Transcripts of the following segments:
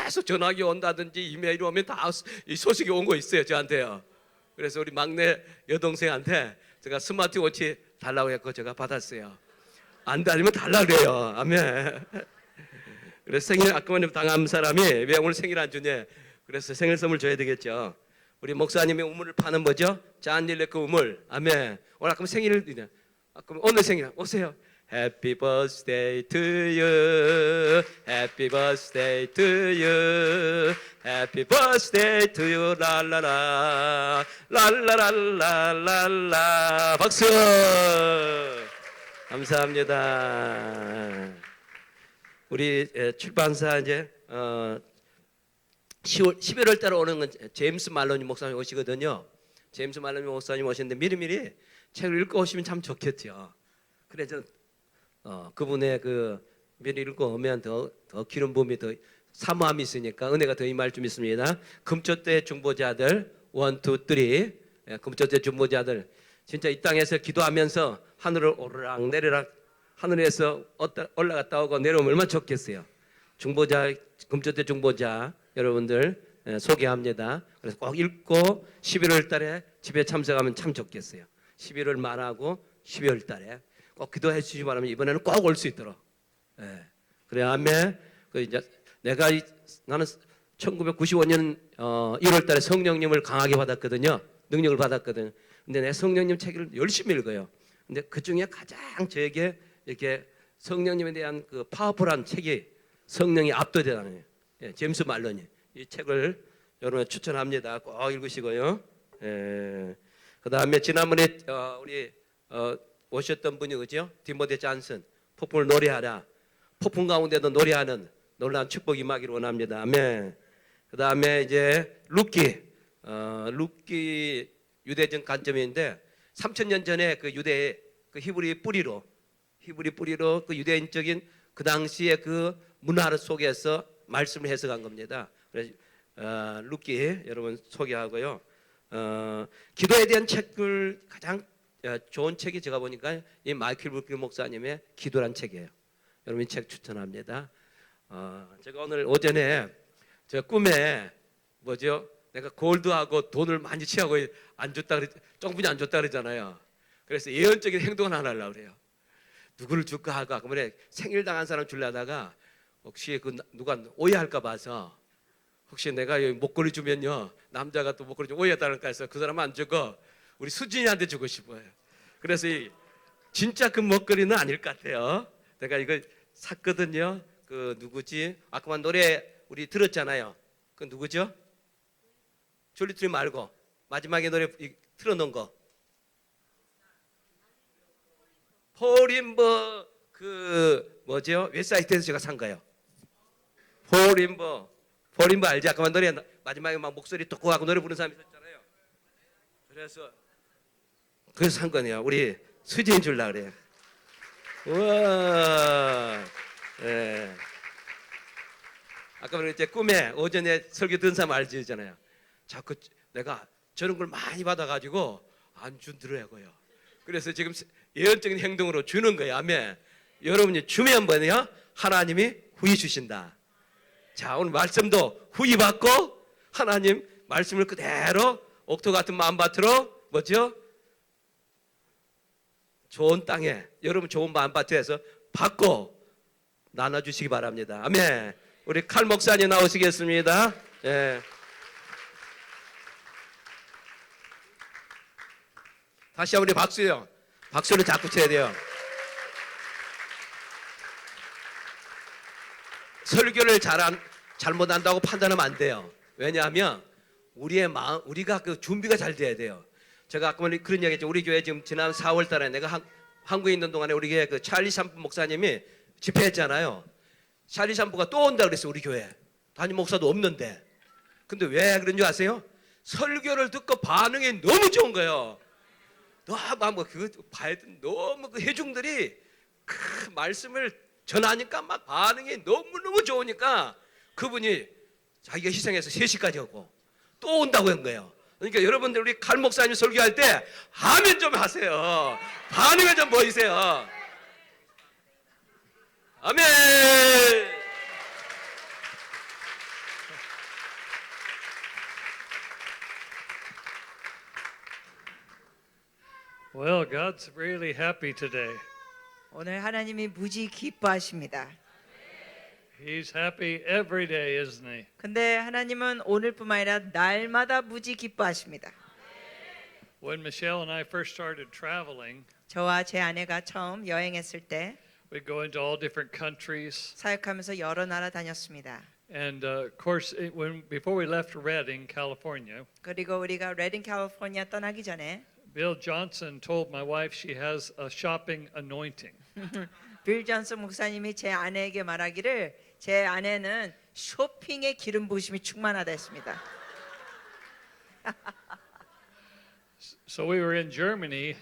계속 전화기 온다든지 이메일이 오면 다 이 소식이 온 거 있어요, 저한테요. 그래서 우리 막내 여동생한테 제가 스마트워치 달라고 했고 제가 받았어요. 안 달리면 달라 그래요. 아멘. 그래서 생일 아까만 당한 사람이 왜 오늘 생일 안 주냐? 그래서 생일 선물 줘야 되겠죠. 우리 목사님의 우물을 파는 뭐죠? 잔일레크 우물. 아멘. 오늘 아까 생일이냐? 아까 오늘 생일 오세요. Happy birthday to you. Happy birthday to you. Happy birthday to you. 랄라라 랄라랄라랄라. 박수. 감사합니다. 우리 출판사 이제 11월 달에 오는 건 제임스 말로니 목사님 오시거든요. 제임스 말로니 목사님 오시는데 미리미리 책을 읽고 오시면 참 좋겠죠. 그래서 그분의 그 미리 읽고 오면 더 기름 부음이 더 사모함이 있으니까 은혜가 더 임할 좀 있습니다. 금초대 중보자들 1, 2, 3 금초대 중보자들 진짜 이 땅에서 기도하면서 하늘을 오르락 내리락 하늘에서 올라갔다 오고 내려오면 얼마나 좋겠어요. 중보자 금초대 중보자 여러분들 소개합니다. 그래서 꼭 읽고 11월 달에 집에 참석하면 참 좋겠어요. 11월 말하고 12월 달에 꼭 기도해 주시기 바랍니다. 이번에는 꼭 올 수 있도록. 그래 아멘. 그 이제 나는 1995년 1월 달에 성령님을 강하게 받았거든요. 능력을 받았거든요. 근데 내 성령님 책을 열심히 읽어요. 근데 그 중에 가장 저에게 이렇게 성령님에 대한 그 파워풀한 책이 성령이 압도되다는 제임스 말로니 이 책을 여러분 추천합니다. 꼭 읽으시고요. 그 다음에 지난번에 우리 오셨던 분이 그죠? 디모데 잔슨 폭풍을 노래하라. 폭풍 가운데도 노래하는 놀라운 축복 임하기를 원합니다. 아멘. 그 다음에 이제 룻기 유대적 관점인데 3,000년 전에 그 유대의 그 히브리 뿌리로 그 유대인적인 그 당시의 그 문화 속에서 말씀을 해석한 겁니다. 그래서 룻기 여러분 소개하고요. 기도에 대한 책을 가장 좋은 책이 제가 보니까 이 마이클 룻기 목사님의 기도란 책이에요. 여러분 이 책 추천합니다. 제가 오늘 오전에 제 꿈에 뭐죠? 내가 골드하고 돈을 많이 취하고 안 줬다 조금뿐이 안 줬다 그러잖아요. 그래서 예언적인 행동을 하나 하려고 그래요. 누구를 줄까 하고 그러면 생일 당한 사람 주려다가 혹시 그 누가 오해할까 봐서 혹시 내가 목걸이 주면요 남자가 또 목걸이 좀 오해했다니까 해서 그 사람 안 주고 우리 수진이한테 주고 싶어요. 그래서 진짜 그 목걸이는 아닐 것 같아요. 내가 이거 샀거든요. 그 누구지? 아까만 노래 우리 들었잖아요. 그 누구죠? 졸리트리 말고 마지막에 노래 틀어놓은 거. 폴인버 그 뭐죠? 웹사이트에서 제가 산 거예요. 폴인버 알지? 아까만 노래 마지막에 막 목소리 똑똑하고 노래 부르는 사람이 있었잖아요. 그래서 산 거네요. 우리 수지인 줄라 그래. 우와. 네. 아까 이제 꿈에 오전에 설교 듣는 사람 알지잖아요. 자꾸 내가 저런 걸 많이 받아가지고 안 준더라고요. 그래서 지금 예언적인 행동으로 주는 거예요. 아멘. 여러분이 주면 뭐냐? 하나님이 후히 주신다. 자 오늘 말씀도 후히 받고 하나님 말씀을 그대로 옥토 같은 마음밭으로 뭐죠? 좋은 땅에 여러분 좋은 마음밭에서 받고 나눠주시기 바랍니다. 아멘. 우리 칼 목사님 나오시겠습니다. 예. 다시 한번 우리 박수요. 박수를 자꾸 쳐야 돼요. 설교를 잘못한다고 판단하면 안 돼요. 왜냐하면 우리의 마음, 우리가 그 준비가 잘 돼야 돼요. 제가 아까 그런 얘기했죠. 우리 교회 지금 지난 4월 달에 내가 한국에 있는 동안에 우리 교회 그 찰리 샴푸 목사님이 집회했잖아요. 찰리 샴푸가 또 온다 그랬어요. 우리 교회. 담임 목사도 없는데. 근데 왜 그런 줄 아세요? 설교를 듣고 반응이 너무 좋은 거예요. 너무 너무 그 회중들이 그 말씀을 전하니까 막 반응이 너무너무 좋으니까 그분이 자기가 희생해서 3시까지 오고 또 온다고 한 거예요. 그러니까 여러분들 우리 칼 목사님 설교할 때 아멘 좀 하세요. 반응을 좀 보이세요. 아멘. Well, God's really happy today. 오늘 하나님이 무지 기뻐하십니다. He's happy every day, isn't he? 근데 하나님은 오늘뿐만 아니라 날마다 무지 기뻐하십니다. When Michelle and I first started traveling, 저와 제 아내가 처음 여행했을 때 we'd go into all different countries. 사역하면서 여러 나라 다녔습니다. And of course, before we left Redding, California, 그리고 우리가 레딩 캘리포니아 떠나기 전에 Bill Johnson told my wife she has a shopping anointing. 빌 존슨 목사님이 제 아내에게 말하기를 제 아내는 쇼핑의 기름 부으심이 충만하다 했습니다. So we were in Germany,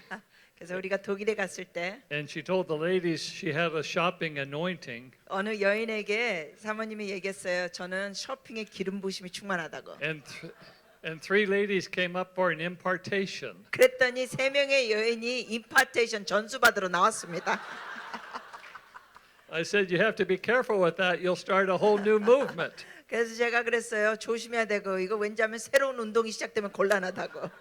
그래서 우리가 독일에 갔을 때 and she told the ladies she had a shopping anointing. 어느 여인에게 사모님이 얘기했어요. 저는 쇼핑의 기름 부으심이 충만하다고. And three ladies came up for an impartation. 그랬더니 세 명의 여인이 임파테이션 전수 받으러 나왔습니다. I said, you have to be careful with that. You'll start a whole new movement. 그래서 제가 그랬어요. 조심해야 되고 이거 왠지하면 새로운 운동이 시작되면 곤란하다고.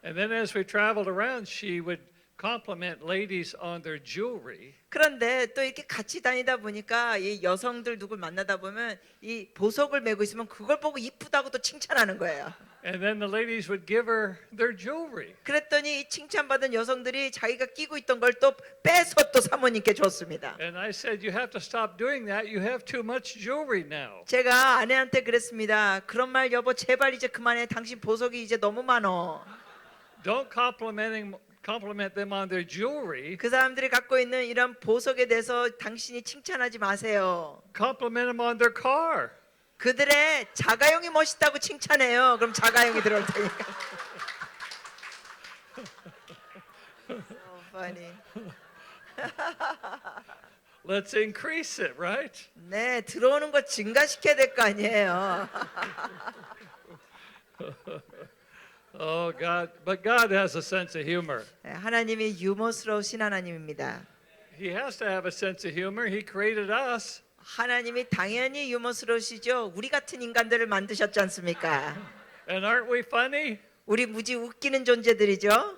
And then as we traveled around, she would compliment ladies on their jewelry. 그런데 또 이렇게 같이 다니다 보니까 이 여성들 누굴 만나다 보면 이 보석을 메고 있으면 그걸 보고 이쁘다고 또 칭찬하는 거예요. And then the ladies would give her their jewelry. 그랬더니 이 칭찬받은 여성들이 자기가 끼고 있던 걸 또 빼서 또 사모님께 줬습니다. And I said, you have to stop doing that. You have too much jewelry now. 제가 아내한테 그랬습니다. 그런 말 여보 제발 이제 그만해. 당신 보석이 이제 너무 많어. Don't compliment them on their jewelry. 그 사람들이 갖고 있는 이런 보석에 대해서 당신이 칭찬하지 마세요. Compliment them on their car. 그들의 자가용이 멋있다고 칭찬해요. 그럼 자가용이 들어올 테니까. So funny. Let's increase it, right? 네, 들어오는 거 증가시켜야 될 거 아니에요. Oh God, but God has a sense of humor. 네, 하나님이 유머스러우신 하나님입니다. He has to have a sense of humor. He created us. 하나님이 당연히 유머스러우시죠. 우리 같은 인간들을 만드셨지 않습니까? And aren't we funny? 우리 무지 웃기는 존재들이죠.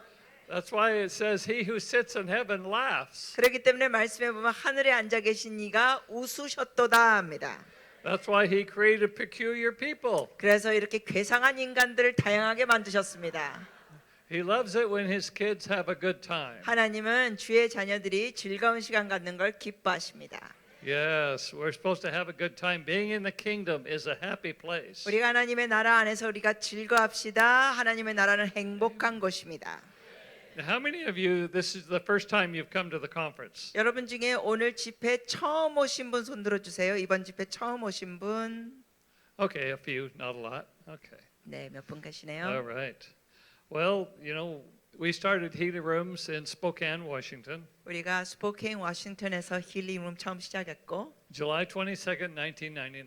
That's why it says he who sits in heaven laughs. 그렇기 때문에 말씀에 보면 하늘에 앉아 계신 이가 웃으셨도다 합니다. That's why he created peculiar people. 그래서 이렇게 괴상한 인간들을 다양하게 만드셨습니다. He loves it when his kids have a good time. 하나님은 주의 자녀들이 즐거운 시간 갖는 걸 기뻐하십니다. Yes, we're supposed to have a good time. Being in the kingdom is a happy place. 우리가 하나님의 나라 안에서 우리가 즐거합시다. 하나님의 나라는 행복한 곳입니다. Now, how many of you, this is the first time you've come to the conference? 여러분 중에 오늘 집회 처음 오신 분 손 들어주세요. 이번 집회 처음 오신 분. Okay, a few, not a lot. Okay, 네, 몇 분 all 가시네요. right. Well, you know, we started healing rooms in Spokane, Washington, 우리가 스포케인 워싱턴에서 힐링룸 처음 시작했고 July 22nd, 1999.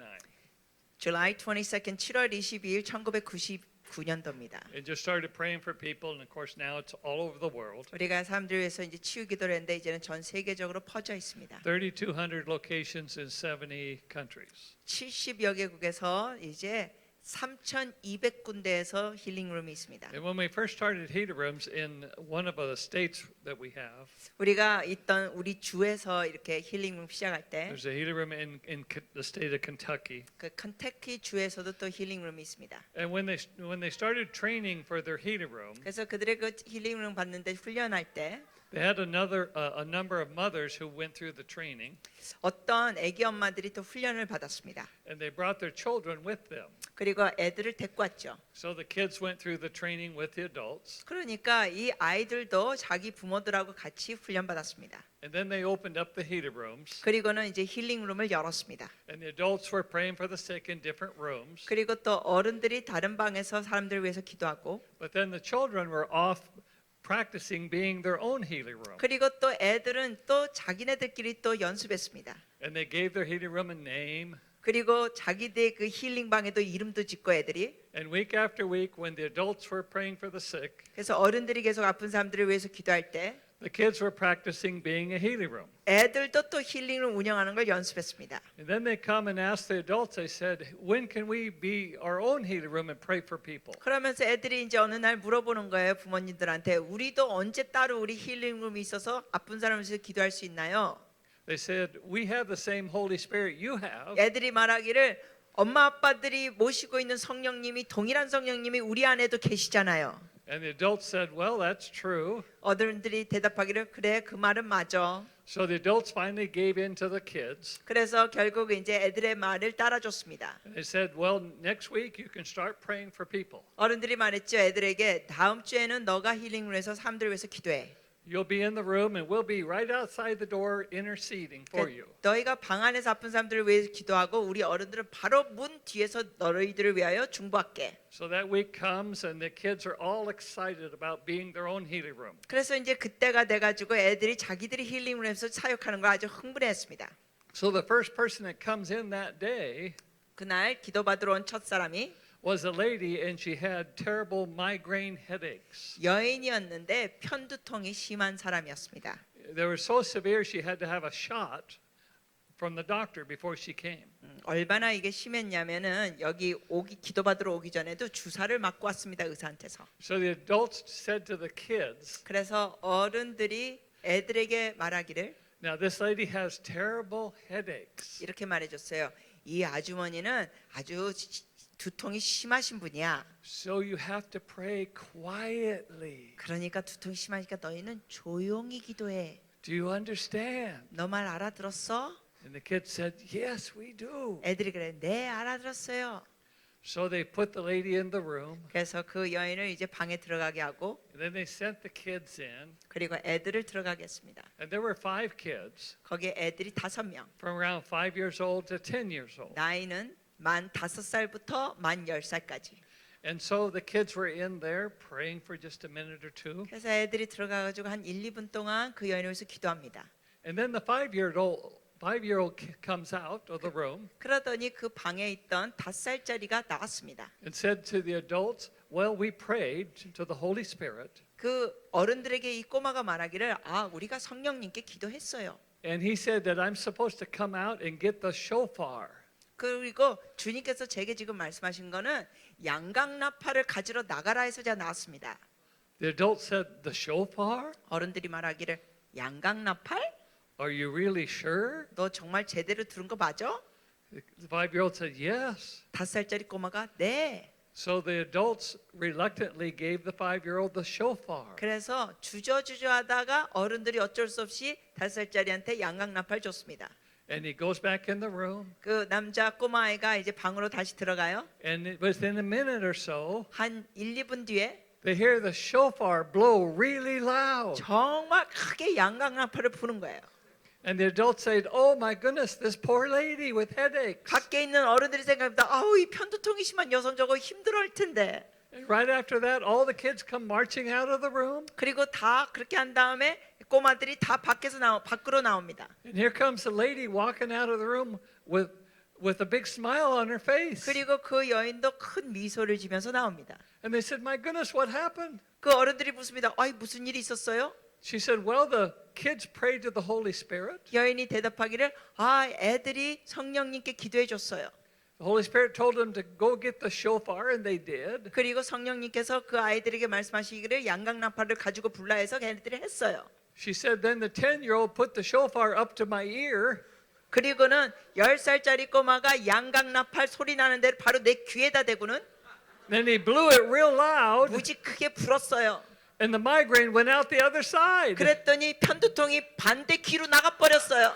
July 22nd 7월 22일 1999년도입니다. It just started praying for people, and of course now it's all over the world. 우리가 사람들 위해서 이제 치유 기도를 했는데 이제는 전 세계적으로 퍼져 있습니다. 3,200 locations in 70 countries. 70여 개국에서 이제 3,200군데에서 힐링룸이 있습니다. And when we first started healing rooms in one of the states that we have, 우리가 있던 우리 주에서 이렇게 힐링룸 시작할 때 there's a healing room in the state of Kentucky. 그 컨테키 주에서도 또 힐링룸이 있습니다. And when they started training for their healing room, 그래서 그들의 그 힐링룸 받는데 훈련할 때 they had a number of mothers who went through the training, 어떤 아기 엄마들이 또 훈련을 받았습니다. and they brought their children with them. 그리고 애들을 데리고 왔죠. So the kids went through the training with the adults, 그러니까 이 아이들도 자기 부모들하고 같이 훈련 받았습니다. and then they opened up the healing rooms, 그리고는 이제 힐링룸을 열었습니다. and the adults were praying for the sick in different rooms. 그리고 또 어른들이 다른 방에서 사람들을 위해서 기도하고 But then the children were off practicing being their own healing room. 그리고 또 애들은 또 자기네들끼리 또 연습했습니다. And they gave their healing room a name. 그리고 자기들 그 힐링 방에도 이름도 짓고 애들이 And week after week, when the adults were praying for the sick, 그래서 어른들이 계속 아픈 사람들을 위해서 기도할 때 The kids were practicing being a healing room. 애들도 또 힐링을 운영하는 걸 연습했습니다. And then they come and ask the adults, they said, when can we be our own healing room and pray for people? 그러면서 애들이 이제 어느 날 물어보는 거예요. 부모님들한테 우리도 언제 따로 우리 힐링룸이 있어서 아픈 사람을 위해서 기도할 수 있나요? They said, we have the same Holy Spirit you have. 애들이 말하기를 엄마 아빠들이 모시고 있는 성령님이 동일한 성령님이 우리 안에도 계시잖아요. And the adults said, well, that's true. 어른들이 대답하기를 그래 그 말은 맞아. So the adults finally gave in to the kids. 그래서 결국 이제 애들의 말을 따라줬습니다. And they said, well, next week you can start praying for people. 어른들이 말했죠. 애들에게 다음 주에는 너가 힐링을 해서 사람들을 위해서 기도해. You'll be in the room and we'll be right outside the door interceding for you. 너희가 방 안에서 아픈 사람들을 위해 기도하고 우리 어른들은 바로 문 뒤에서 너희들을 위하여 중보할게. So that week comes and the kids are all excited about being their own healing room. 그래서 이제 그때가 돼가지고 애들이 자기들이 힐링을 해서 사역하는 걸 아주 흥분했습니다. So the first person that comes in that day 그날 기도받으러 온 첫 사람이 was a lady and she had terrible migraine headaches. 여인이었는데 편두통이 심한 사람이었습니다. They were so severe she had to have a shot from the doctor before she came. 얼마나 이게 심했냐면은 여기 기도받으러 오기 전에도 주사를 맞고 왔습니다. 의사한테서. So the adults said to the kids, 그래서 어른들이 애들에게 말하기를 now this lady has terrible headaches. 이렇게 말해줬어요. 이 아주머니는 아주 두통이 심하신 분이야. So you have to pray quietly. 그러니까 두통이 심하니까 너희는 조용히 기도해. Do you understand? 너 말 알아들었어? And the kids said, yes, we do. 애들이 그래. 네, 알아들었어요. So they put the lady in the room 그래서 그 여인을 이제 방에 들어가게 하고 and then they sent the kids in. 그리고 애들을 들어가게 했습니다. And there were 5 kids 거기에 애들이 5명. from around 5 years old to 10 years old. 나이는 만 5살부터 만 10살까지. And so the kids were in there praying for just a minute or two. 그래서 애들이 들어가가지고 한 1, 2분 동안 그 여인을 위해서 기도합니다. And then the 5-year-old comes out of the room 그러더니 그 방에 있던 5살짜리가 나왔습니다. and said to the adults, well, we prayed to the Holy Spirit. 그 어른들에게 이 꼬마가 말하기를 우리가 성령님께 기도했어요. And he said that I'm supposed to come out and get the shofar. 그리고 주님께서 제게 지금 말씀하신 거는 양강나팔을 가지러 나가라 해서 제가 나왔습니다. The adults said, the shofar? 어른들이 말하기를 양강나팔? Are you really sure? 너 정말 제대로 들은 거 맞아? The 5-year-old said, yes. 5살짜리 꼬마가 네. So the adults reluctantly gave the 5-year-old the shofar. 그래서 주저주저하다가 어른들이 어쩔 수 없이 5살짜리한테 양강나팔 줬습니다. And he goes back in the room. 그 남자 꼬마아이가 이제 방으로 다시 들어가요. And within a minute or so, 한 1, 2분 뒤에 they hear the shofar blow really loud. 정말 크게 양강나팔을 부는 거예요. And the adults said, oh my goodness, this poor lady with headaches. 밖에 있는 어른들이 생각합니다. 이 편두통이 심한 여성 저거 힘들어할 텐데. And right after that, all the kids come marching out of the room. 그리고 다 그렇게 한 다음에 꼬마들이 다 밖으로 나옵니다. And here comes the lady walking out of the room with a big smile on her face. 그리고 그 여인도 큰 미소를 지면서 나옵니다. And they said, my goodness, what happened? 그 어른들이 묻습니다. 무슨 일이 있었어요? She said, well, the kids prayed to the Holy Spirit. 여인이 대답하기를 애들이 성령님께 기도해 줬어요. The Holy Spirit told them to go get the shofar, and they did. 그리고 성령님께서 그 아이들에게 말씀하시기를 양강나팔을 가지고 불라 해서 걔네들이 했어요. She said, then the 10-year-old put the shofar up to my ear. 그리고는 10살짜리 꼬마가 양강나팔 소리 나는 데를 바로 내 귀에다 대고는 Then he blew it real loud, 무지 크게 불었어요. and the migraine went out the other side. 그랬더니 편두통이 반대 귀로 나가버렸어요.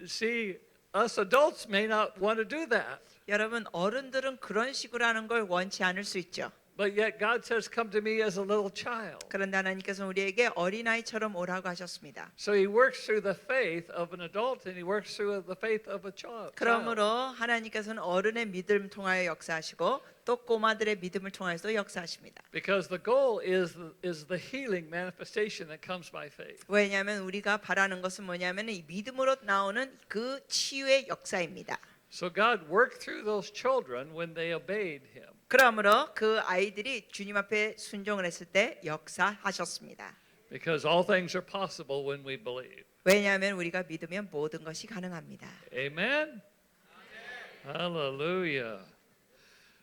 See, us adults may not want to do that. 여러분 어른들은 그런 식으로 하는 걸 원치 않을 수 있죠. But yet God says, come to me as a little child. 그런데 하나님께서 우리에게 어린아이처럼 오라고 하셨습니다. So he works through the faith of an adult and he works through the faith of a child. 그러므로 하나님께서는 어른의 믿음을 통하여 역사하시고 또 꼬마들의 믿음을 통해서 역사하십니다. Because the goal is the healing manifestation that comes by faith. 왜냐하면 우리가 바라는 것은 뭐냐면 이 믿음으로 나오는 그 치유의 역사입니다. So God worked through those children when they obeyed him. 그러므로 그 아이들이 주님 앞에 순종을 했을 때 역사하셨습니다. Because all things are possible when we believe. 왜냐하면 우리가 믿으면 모든 것이 가능합니다. Amen? Hallelujah.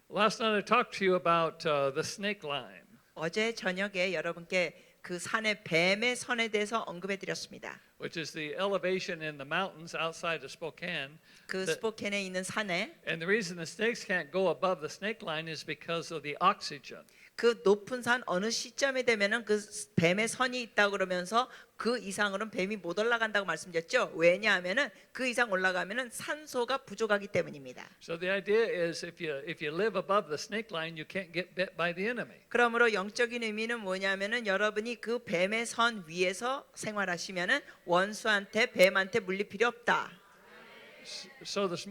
Last night I talked to you about the snake line, 어제 저녁에 여러분께 그 산의 뱀의 선에 대해서 언급해 드렸습니다. which is the elevation in the mountains outside of Spokane. 그 스포켄에 있는 산에 And the reason the snakes can't go above the snake line is because of the oxygen. 그 높은 산 어느 시점에 되면은 그 뱀의 선이 있다 그러면서 그 이상으로는 뱀이 못 올라간다고 말씀드렸죠. 왜냐하면은 그 이상 올라가면은 산소가 부족하기 때문입니다. So the idea is if you live above the snake line, you can't get bit by the enemy. 그러므로 영적인 의미는 뭐냐면은 여러분이 그 뱀의 선 위에서 생활하시면은 원수한테 뱀한테 물릴 필요 없다. So this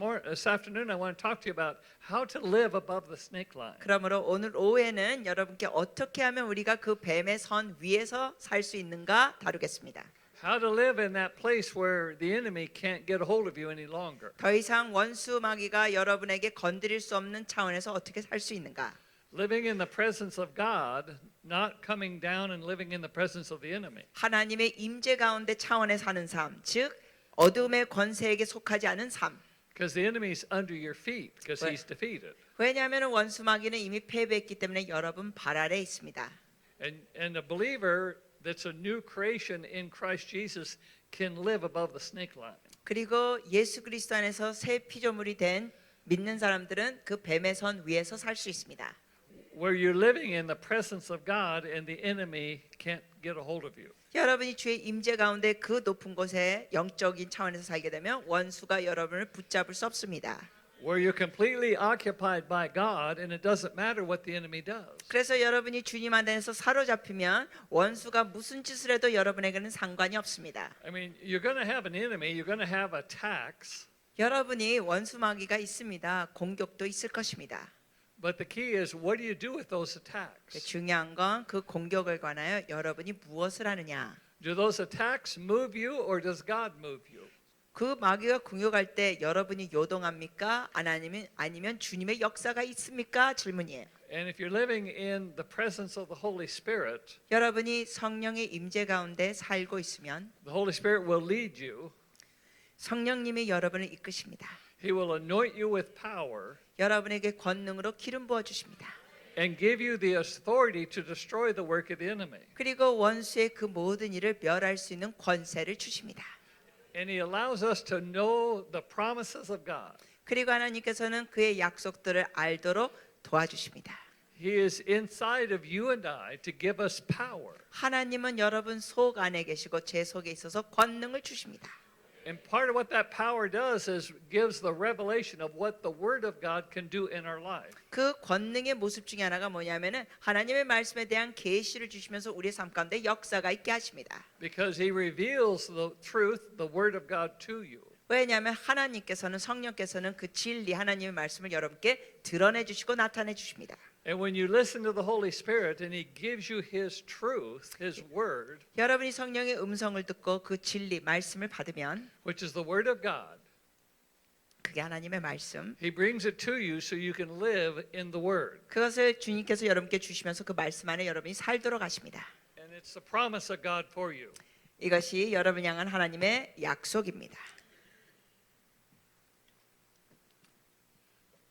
afternoon, I want to talk to you about how to live above the snake line. 그러므로 오늘 오후에는 여러분께 어떻게 하면 우리가 그 뱀의 선 위에서 살 수 있는가 다루겠습니다. How to live in that place where the enemy can't get a hold of you any longer. 더 이상 원수 마귀가 여러분에게 건드릴 수 없는 차원에서 어떻게 살 수 있는가? Living in the presence of God, not coming down and living in the presence of the enemy. 하나님의 임재 가운데 차원에 사는 삶, 즉 어둠의 권세에게 속하지 않은 삶. Because the enemy is under your feet because Right. he's defeated. 왜냐하면 원수 마귀는 이미 패배했기 때문에 여러분 발 아래 있습니다. And a believer that's a new creation in Christ Jesus can live above the snake line. 그리고 예수 그리스도 안에서 새 피조물이 된 믿는 사람들은 그 뱀의 선 위에서 살 수 있습니다. Where you're living in the presence of God and the enemy can't get a hold of you. 여러분이 주의 임재 가운데 그 높은 곳에 영적인 차원에서 살게 되면 원수가 여러분을 붙잡을 수 없습니다. Where you're completely occupied by God and it doesn't matter what the enemy does. 그래서 여러분이 주님 안에서 사로잡히면 원수가 무슨 짓을 해도 여러분에게는 상관이 없습니다. I mean, you're going to have an enemy, you're going to have attacks, 여러분이 원수 마귀가 있습니다. 공격도 있을 것입니다. but the key is what do you do with those attacks? 중요한 건 그 공격을 관하여 여러분이 무엇을 하느냐. Do those attacks move you or does God move you? 그 마귀가 공격할 때 여러분이 요동합니까? 아니면 주님의 역사가 있습니까? 질문이에요. And if you're living in the presence of the Holy Spirit, 여러분이 성령의 임재 가운데 살고 있으면 the Holy Spirit will lead you. 성령님이 여러분을 이끄십니다. He will anoint you with power 여러분에게 권능으로 기름 부어 주십니다. and give you the authority to destroy the work of the enemy. 그리고 원수의 그 모든 일을 멸할 수 있는 권세를 주십니다. And he allows us to know the promises of God. 그리고 하나님께서는 그의 약속들을 알도록 도와주십니다. He is inside of you and I to give us power. 하나님은 여러분 속 안에 계시고 제 속에 있어서 권능을 주십니다. And part of what that power does is gives the revelation of what the Word of God can do in our life. 그 권능의 모습 중에 하나가 뭐냐면은 하나님의 말씀에 대한 계시를 주시면서 우리의 삶 가운데 역사가 있게 하십니다. Because He reveals the truth, the Word of God to you. 왜냐하면 하나님께서는 성령께서는 그 진리 하나님의 말씀을 여러분께 드러내 주시고 나타내 주십니다. And when you listen to the Holy Spirit and He gives you His truth, His Word, 여러분이 성령의 음성을 듣고 그 진리 말씀을 받으면 which is the Word of God, 그게 하나님의 말씀. He brings it to you so you can live in the Word. 그것을 주님께서 여러분께 주시면서 그 말씀 안에 여러분이 살도록 하십니다. And it's the promise of God for you. 이것이 여러분 향한 하나님의 약속입니다.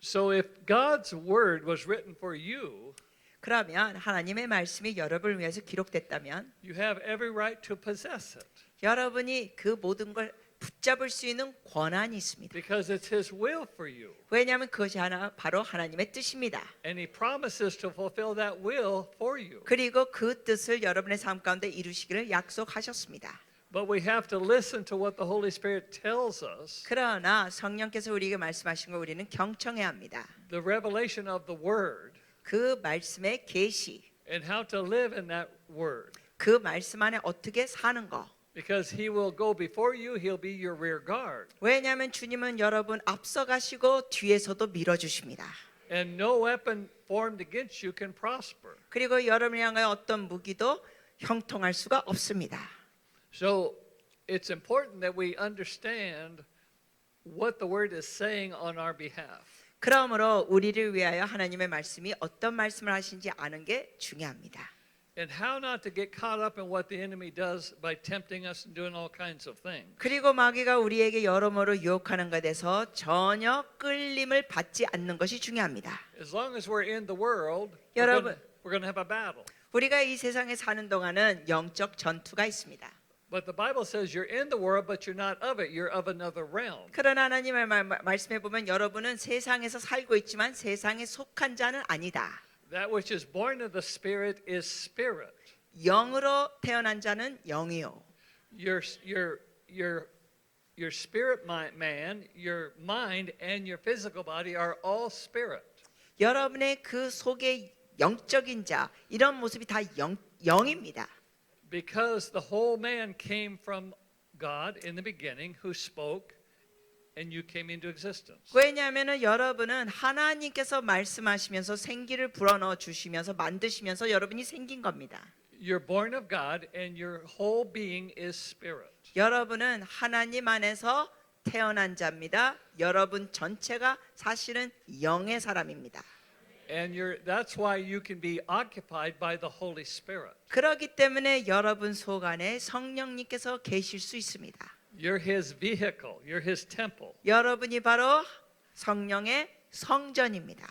So if God's Word was written for you, 그러면 하나님의 말씀이 여러분을 위해서 기록됐다면 you have every right to possess it. 여러분이 그 모든 걸 붙잡을 수 있는 권한이 있습니다. Because it's His will for you. 왜냐하면 그것이 바로 하나님의 뜻입니다. And He promises to fulfill that will for you. 그리고 그 뜻을 여러분의 삶 가운데 이루시기를 약속하셨습니다. But we have to listen to what the Holy Spirit tells us, 그러나 성령께서 우리에게 말씀하신 걸 우리는 경청해야 합니다. the revelation of the Word, 그 말씀의 계시, and how to live in that Word. 그 말씀 안에 어떻게 사는 거. Because He will go before you, He'll be your rear guard. 왜냐하면 주님은 여러분 앞서가시고 뒤에서도 밀어주십니다. And no weapon formed against you can prosper. 그리고 여러분을 향하여 어떤 무기도 형통할 수가 없습니다. So it's important that we understand what the Word is saying on our behalf. 그러므로 우리를 위하여 하나님의 말씀이 어떤 말씀을 하신지 아는 게 중요합니다. And how not to get caught up in what the enemy does by tempting us and doing all kinds of things. 그리고 마귀가 우리에게 여러모로 유혹하는 것에 대해서 전혀 끌림을 받지 않는 것이 중요합니다. As long as we're in the world, 여러분. we're going to have a battle. 우리가 이 세상에 사는 동안은 영적 전투가 있습니다. But the Bible says you're in the world, but you're not of it. You're of another realm. 그러나 하나님의 말씀해 보면 여러분은 세상에서 살고 있지만 세상에 속한 자는 아니다. That which is born of the Spirit is spirit. 영으로 태어난 자는 영이요. Your spirit man, your mind, and your physical body are all spirit. 여러분의 그 속에 영적인 자 이런 모습이 다 영입니다. Because the whole man came from God in the beginning, who spoke, and you came into existence. 왜냐하면 여러분은 하나님께서 말씀하시면서 생기를 불어넣어 주시면서 만드시면서 여러분이 생긴 겁니다. You're born of God, and your whole being is spirit. 여러분은 하나님 안에서 태어난 자입니다. 여러분 전체가 사실은 영의 사람입니다. And that's why you can be occupied by the Holy Spirit. 그렇기 때문에 여러분 속 안에 성령님께서 계실 수 있습니다. You're His vehicle. You're His temple. 여러분이 바로 성령의 성전입니다.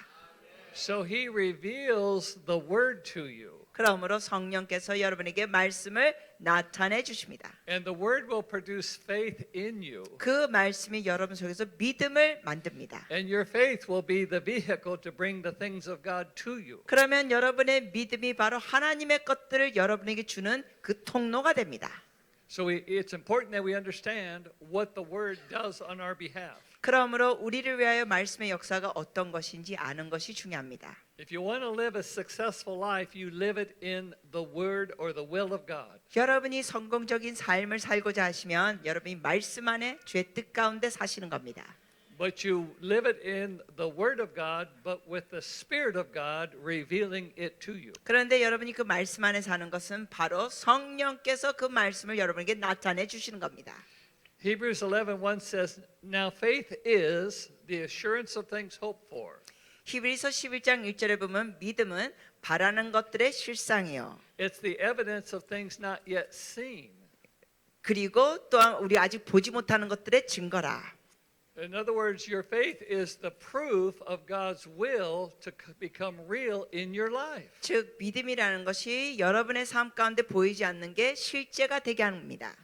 So He reveals the Word to you. 그러므로 성령께서 여러분에게 말씀을 나타내 주십니다. And the Word will produce faith in you. 그 말씀이 여러분 속에서 믿음을 만듭니다. And your faith will be the vehicle to bring the things of God to you. 그러면 여러분의 믿음이 바로 하나님의 것들을 여러분에게 주는 그 통로가 됩니다. So it's important that we understand what the Word does on our behalf. 그러므로 우리를 위하여 말씀의 역사가 어떤 것인지 아는 것이 중요합니다. If you want to live a successful life, you live it in the Word or the will of God. 여러분이 성공적인 삶을 살고자 하시면 여러분이 말씀 안에 주의 뜻 가운데 사시는 겁니다. But you live it in the Word of God, but with the Spirit of God revealing it to you. 그런데 여러분이 그 말씀 안에 사는 것은 바로 성령께서 그 말씀을 여러분에게 나타내 주시는 겁니다. Hebrews 11:1 says, "Now faith is the assurance of things hoped for." 히브리서 11장 1절에 보면 믿음은 바라는 것들의 실상이요. It's the evidence of things not yet seen. 그리고 또한 우리 아직 보지 못하는 것들의 증거라. In other words, your faith is the proof of God's will to become real in your life. 즉 믿음이라는 것이 여러분의 삶 가운데 보이지 않는 게 실제가 되게 합니다.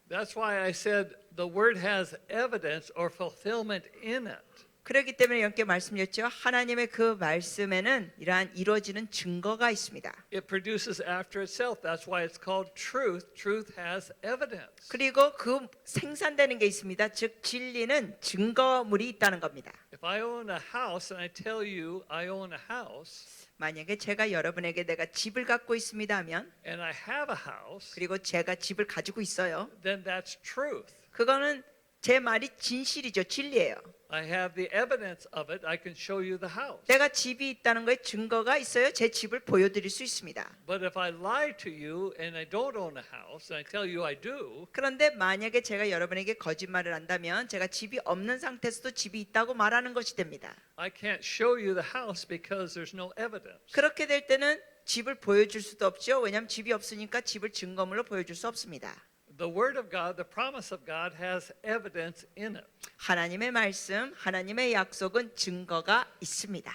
That's why I said the word has evidence or fulfillment in it. 그렇기 때문에 여러분께 말씀드렸죠. 하나님의 그 말씀에는 이러한 이루어지는 증거가 있습니다. It produces after itself. That's why it's called truth. Truth has evidence. 그리고 그 생산되는 게 있습니다. 즉 진리는 증거물이 있다는 겁니다. If I own a house and I tell you I own a house 만약에 제가 여러분에게 내가 집을 갖고 있습니다 하면 and I have a house, 그리고 제가 집을 가지고 있어요. then that's truth. 그거는 제 말이 진실이죠. 진리예요. I have the evidence of it. I can show you the house. 내가 집이 있다는 거에 증거가 있어요. 제 집을 보여드릴 수 있습니다. But if I lie to you and I don't own a house and I tell you I do, 그런데 만약에 제가 여러분에게 거짓말을 한다면 제가 집이 없는 상태에서도 집이 있다고 말하는 것이 됩니다. I can't show you the house because there's no evidence. 그렇게 될 때는 집을 보여줄 수도 없죠. 왜냐하면 집이 없으니까 집을 증거물로 보여줄 수 없습니다. The word of God, the promise of God has evidence in it. 하나님의 말씀, 하나님의 약속은 증거가 있습니다.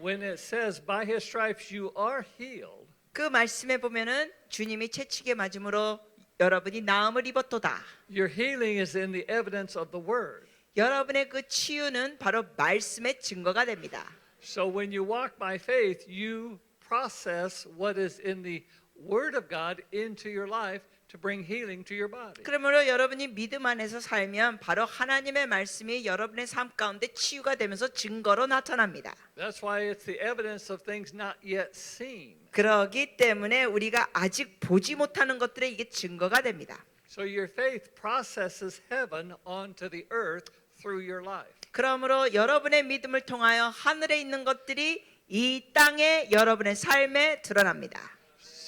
When it says by his stripes you are healed, 그 말씀에 보면은 주님이 채찍에 맞음으로 여러분이 나음을 입었도다. your healing is in the evidence of the word. 여러분의 그 치유는 바로 말씀의 증거가 됩니다. So when you walk by faith, you process what is in the word of God into your life to bring healing to your body. 그러므로 여러분이 믿음 안에서 살면 바로 하나님의 말씀이 여러분의 삶 가운데 치유가 되면서 증거로 나타납니다. That's why it's the evidence of things not yet seen. 그러기 때문에 우리가 아직 보지 못하는 것들의 이게 증거가 됩니다. So your faith processes heaven onto the earth through your life. 그러므로 여러분의 믿음을 통하여 하늘에 있는 것들이 이 땅에 여러분의 삶에 드러납니다.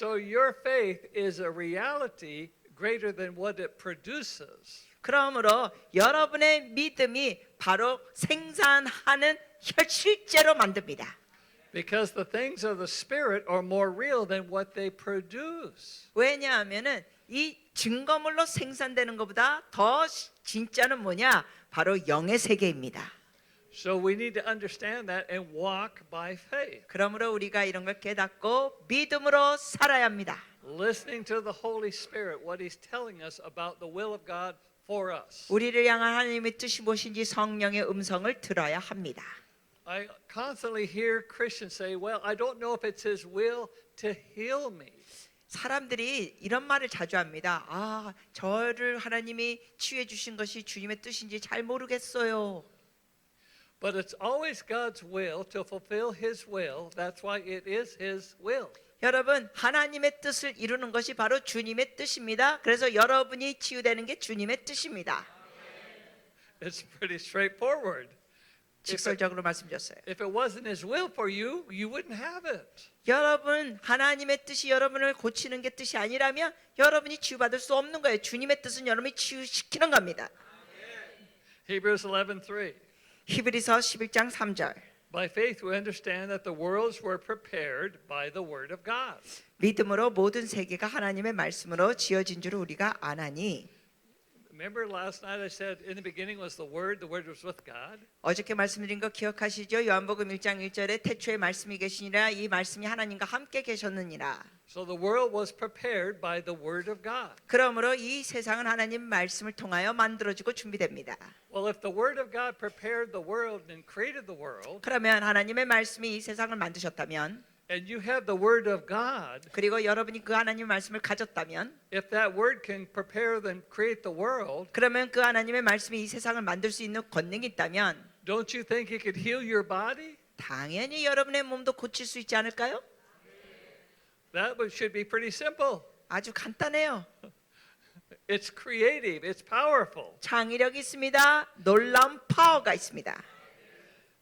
So your faith is a reality greater than what it produces. 그러므로 여러분의 믿음이 바로 생산하는 실제로 만듭니다. Because the things of the Spirit are more real than what they produce. 왜냐하면은 이 증거물로 생산되는 것보다 더 진짜는 뭐냐? 바로 영의 세계입니다. So we need to understand that and walk by faith. 그러므로 우리가 이런 걸 깨닫고 믿음으로 살아야 합니다. Listening to the Holy Spirit, what He's telling us about the will of God for us. 우리를 향한 하나님의 뜻이 무엇인지 성령의 음성을 들어야 합니다. I constantly hear Christians say, well, I don't know if it's His will to heal me. 사람들이 이런 말을 자주 합니다. 아, 저를 하나님이 치유해 주신 것이 주님의 뜻인지 잘 모르겠어요. But it's always God's will to fulfill His will. That's why it is His will. 여러분, 하나님의 뜻을 이루는 것이 바로 주님의 뜻입니다. 그래서 여러분이 치유되는 게 주님의 뜻입니다. It's pretty straightforward. 직설적으로 말씀드렸어요. If it wasn't His will for you, you wouldn't have it. 여러분, 하나님의 뜻이 여러분을 고치는 게 뜻이 아니라면 여러분이 치유받을 수 없는 거예요. 주님의 뜻은 여러분이 치유시키는 겁니다. Hebrews 11:3. 히브리서 11장 3절. By faith we understand that the worlds were prepared by the word of God. 믿음으로 모든 세계가 하나님의 말씀으로 지어진 줄 우리가 아나니. Remember last night I said in the beginning was the word was with God. 어저께 말씀드린 거 기억하시죠? 요한복음 1장 1절에 태초에 말씀이 계시니라 이 말씀이 하나님과 함께 계셨느니라. So the world was prepared by the word of God. 그러므로 이 세상은 하나님 말씀을 통하여 만들어지고 준비됩니다. Well, if the word of God prepared the world and created the world, 그러면 하나님의 말씀이 이 세상을 만드셨다면 and you have the word of God, 그리고 여러분이 그 하나님의 말씀을 가졌다면 if that word can prepare and create the world, 그러면 그 하나님의 말씀이 이 세상을 만들 수 있는 권능이 있다면 don't you think it could heal your body? 당연히 여러분의 몸도 고칠 수 있지 않을까요? That should be pretty simple. 아주 간단해요. It's creative, it's powerful. 창의력이 있습니다. 놀라운 파워가 있습니다.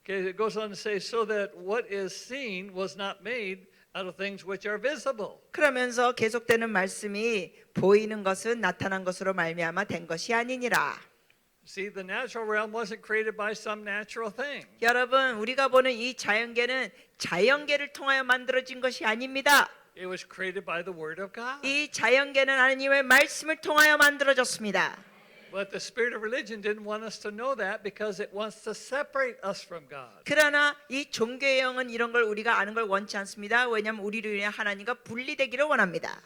Okay, it goes on to say, so that what is seen was not made out of things which are visible. 그러면서 계속되는 말씀이 보이는 것은 나타난 것으로 말미암아 된 것이 아니니라. See, the natural realm wasn't created by some natural thing. 여러분, 우리가 보는 이 자연계는 자연계를 통하여 만들어진 것이 아닙니다. It was created by the word of God. 이 자연계는 하나님의 말씀을 통하여 만들어졌습니다. But the spirit of religion didn't want us to know that because it wants to separate us from God. 그러나 이 종교의 영은 이런 걸 우리가 아는 걸 원치 않습니다. 왜냐하면 우리를 위해 하나님과 분리되기를 원합니다.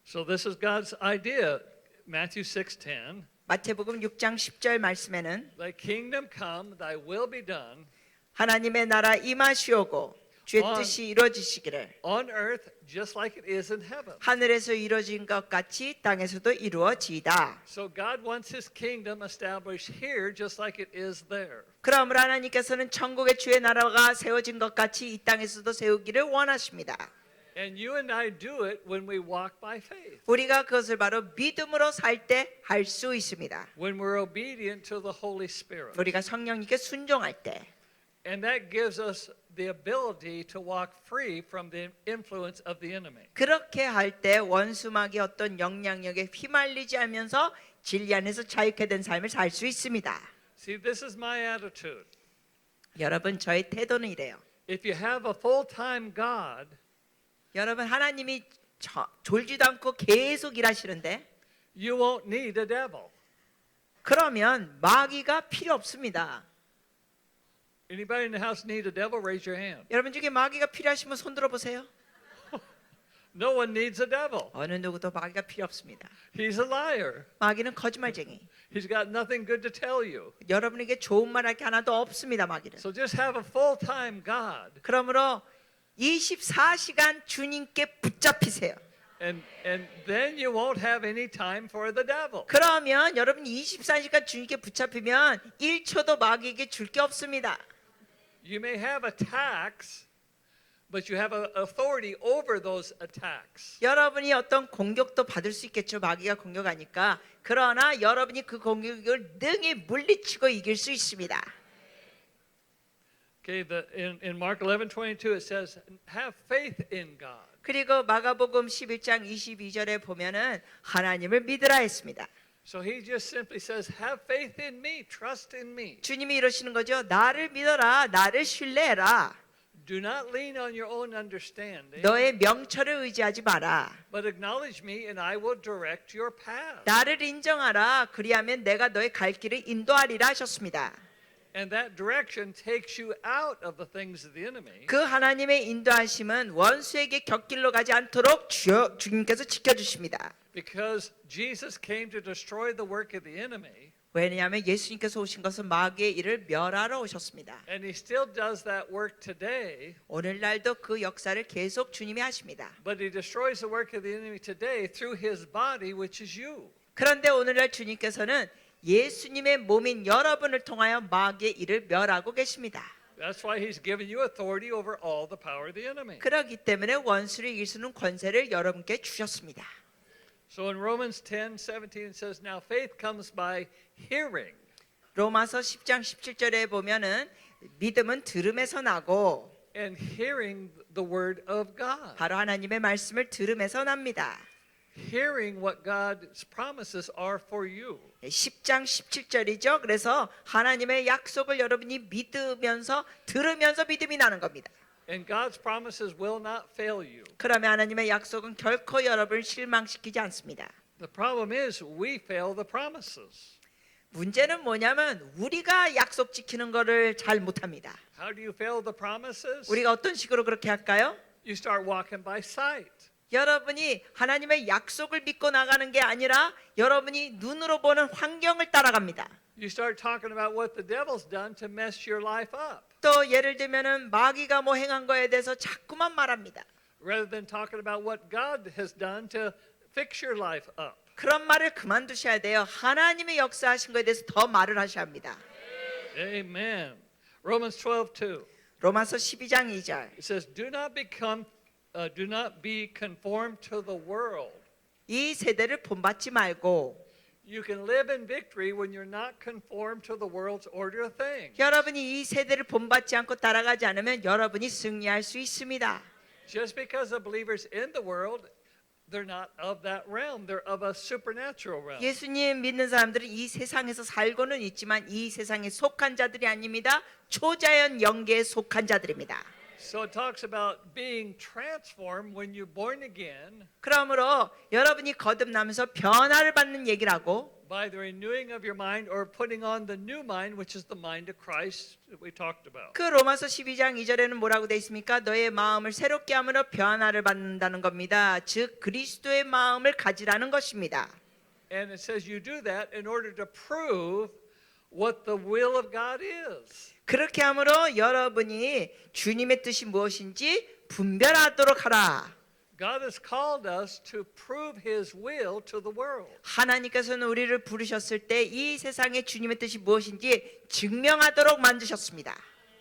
So this is God's idea. Matthew 6:10. 마태복음 6장 10절 말씀에는 Thy kingdom come, thy will be done 하나님의 나라 임하시오고 주의 뜻이 이루어지시기를 on earth just like it is in heaven. 하늘에서 이루어진 것 같이 땅에서도 이루어지이다. So God wants his kingdom established here just like it is there. 그러므로 하나님께서는 천국의 주의 나라가 세워진 것 같이 이 땅에서도 세우기를 원하십니다. And you and I do it when we walk by faith. 우리가 그것을 바로 믿음으로 살 때 할 수 있습니다. When we're obedient to the Holy Spirit. 우리가 성령님께 순종할 때 And that gives us the ability to walk free from the influence of the enemy. 그렇게 할 때 원수막의 어떤 영향력에 휘말리지 않으면서 진리 안에서 자유케 된 삶을 살 수 있습니다. See, this is my attitude. 여러분, 저의 태도는 이래요. If you have a full-time God, 여러분, 하나님이 졸지도 않고 계속 일하시는데 you won't need a devil. 그러면 마귀가 필요 없습니다. Anybody in the house need a devil? Raise your hand. 여러분 중에 마귀가 필요하시면 손 들어보세요. No one needs a devil. 어느 누구도 마귀가 필요 없습니다. He's a liar. 마귀는 거짓말쟁이. He's got nothing good to tell you. 여러분에게 좋은 말 할 게 하나도 없습니다. 마귀는. So just have a full-time God. 그러므로 24시간 주님께 붙잡히세요. And then you won't have any time for the devil. 그러면 여러분 24시간 주님께 붙잡히면 1초도 마귀에게 줄 게 없습니다. You may have attacks, but you have authority over those attacks. 여러분이 어떤 공격도 받을 수 있겠죠. 마귀가 공격하니까. 그러나 여러분이 그 공격을 능히 물리치고 이길 수 있습니다. Okay, in Mark 11:22 it says, "Have faith in God." 그리고 마가복음 11장 22절에 보면은 하나님을 믿으라 했습니다. So he just simply says, have faith in me, trust in me. 주님이 이러시는 거죠. 나를 믿어라, 나를 신뢰해라. Do not lean on your own understanding, 너의 명철을 의지하지 마라. but acknowledge me and I will direct your path. 나를 인정하라. 그리하면 내가 너의 갈 길을 인도하리라 하셨습니다. And that direction takes you out of the things of the enemy. 그 하나님의 인도하심은 원수에게 곁길로 가지 않도록 주님께서 지켜주십니다. Because Jesus came to destroy the work of the enemy, 왜냐하면 예수님께서 오신 것은 마귀의 일을 멸하러 오셨습니다. and he still does that work today, 오늘날도 그 역사를 계속 주님이 하십니다. but he destroys the work of the enemy today through his body, which is you. 그런데 오늘날 주님께서는 예수님의 몸인 여러분을 통하여 마귀의 일을 멸하고 계십니다. That's why he's given you authority over all the power of the enemy. 그렇기 때문에 원수를 이길 수 있는 권세를 여러분께 주셨습니다. So in Romans 10:17 it says, now faith comes by hearing. 로마서 10장 17절에 보면은 믿음은 들음에서 나고 And hearing the word of God. 바로 하나님의 말씀을 들음에서 납니다. Hearing what God's promises are for you. 10장 17절이죠. 그래서 하나님의 약속을 여러분이 믿으면서 들으면서 믿음이 나는 겁니다. And God's promises will not fail you. 그러면 하나님의 약속은 결코 여러분을 실망시키지 않습니다. The problem is we fail the promises. 문제는 뭐냐면 우리가 약속 지키는 거를 잘 못합니다. How do you fail the promises? 우리가 어떤 식으로 그렇게 할까요? You start walking by sight. 여러분이 하나님의 약속을 믿고 나가는 게 아니라 여러분이 눈으로 보는 환경을 따라갑니다. You start talking about what the devil's done to mess your life up, 또 예를 들면은 마귀가 뭐 행한 거에 대해서 자꾸만 말합니다. rather than talking about what God has done to fix your life up. 그런 말을 그만두셔야 돼요. 하나님의 역사하신 거에 대해서 더 말을 하셔야 합니다. Amen. Romans 12:2. 로마서 12장 2절. It says, do not be conformed to the world. 이 세대를 본받지 말고 You can live in victory when you're not conformed to the world's order of things. 여러분이 이 세대를 본받지 않고 따라가지 않으면 여러분이 승리할 수 있습니다. Just because the believers in the world, they're not of that realm. They're of a supernatural realm. 예수님 믿는 사람들은 이 세상에서 살고는 있지만 이 세상에 속한 자들이 아닙니다. 초자연 영계에 속한 자들입니다. So it talks about being transformed when you're born again 그러므로 여러분이 거듭나면서 변화를 받는 얘기를 하고 by the renewing of your mind or putting on the new mind, which is the mind of Christ that we talked about. 그 로마서 12장 2절에는 뭐라고 돼 있습니까? 너의 마음을 새롭게 함으로 변화를 받는다는 겁니다. 즉 그리스도의 마음을 가지라는 것입니다. And it says you do that in order to prove what the will of God is. 그렇게 함으로 여러분이 주님의 뜻이 무엇인지 분별하도록 하라. God has called us to prove His will to the world. 하나님께서는 우리를 부르셨을 때 이 세상에 주님의 뜻이 무엇인지 증명하도록 만드셨습니다.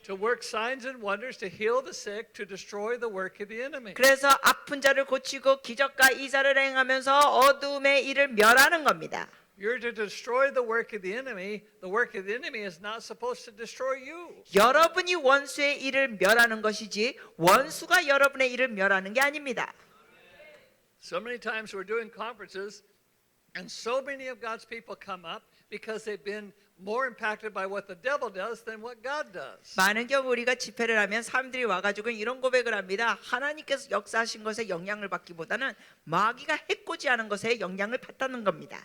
To work signs and wonders, to heal the sick, to destroy the work of the enemy. 그래서 아픈 자를 고치고 기적과 이사를 행하면서 어둠의 일을 멸하는 겁니다. You're to destroy the work of the enemy. The work of the enemy is not supposed to destroy you. 여러분이 원수의 일을 멸하는 것이지 원수가 여러분의 일을 멸하는 게 아닙니다. So many times we're doing conferences and so many of God's people come up because they've been more impacted by what the devil does than what God does. 많은 경우 우리가 집회를 하면 사람들이 와가지고 이런 고백을 합니다. 하나님께서 역사하신 것에 영향을 받기보다는 마귀가 해코지하는 것에 영향을 받다는 겁니다.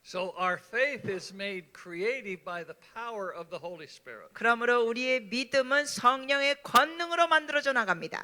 So our faith is made creative by the power of the Holy Spirit. 그러므로 우리의 믿음은 성령의 권능으로 만들어져 나갑니다.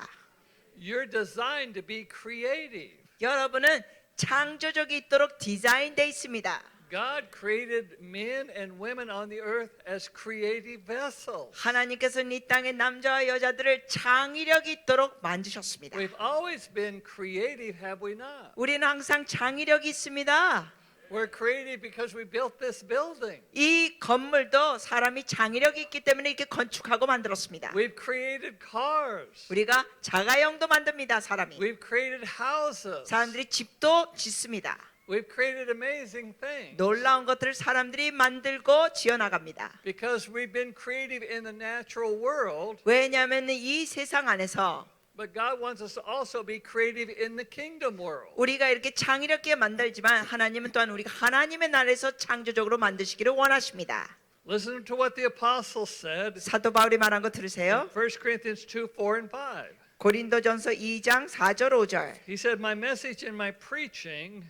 You're designed to be creative. 여러분은 창조적이 있도록 디자인되어 있습니다. God created men and women on the earth as creative vessels. 하나님께서는 이 땅의 남자와 여자들을 창의력이 있도록 만드셨습니다. We've always been creative, have we not? 우리는 항상 창의력이 있습니다. We're creative because we built this building. 이 건물도 사람이 창의력이 있기 때문에 이렇게 건축하고 만들었습니다. We've created cars. 우리가 자가용도 만듭니다. 사람이. We've created houses. 사람들이 집도 짓습니다. We've created amazing things. 놀라운 것들을 사람들이 만들고 지어나갑니다. Because we've been creative in the natural world, 왜냐하면 이 세상 안에서 But God wants us to also be creative in the kingdom world. 우리가 이렇게 창의력있게 만들지만 하나님은 또한 우리가 하나님의 나라에서 창조적으로 만드시기를 원하십니다. Listen to what the apostles said 사도 바울이 말한 거 들으세요. 1 Corinthians 2, 4 and 5. 고린도전서 2장 4절 5절. He said, my message and my preaching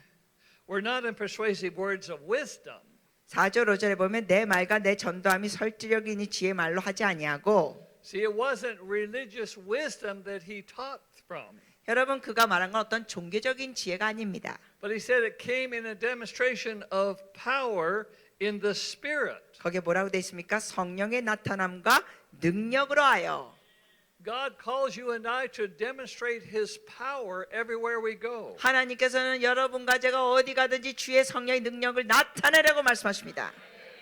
were not in persuasive words of wisdom. 4절 5절에 보면 내 말과 내 전도함이 설득력이니 지혜 말로 하지 아니하고. See, it wasn't religious wisdom that he taught from. 여러분 그가 말한 건 어떤 종교적인 지혜가 아닙니다. But he said it came in a demonstration of power in the Spirit. 거기에 뭐라고 돼 있습니까? 성령의 나타남과 능력으로 하여. God calls you and I to demonstrate His power everywhere we go. 하나님께서는 여러분과 제가 어디 가든지 주의 성령의 능력을 나타내라고 말씀하십니다.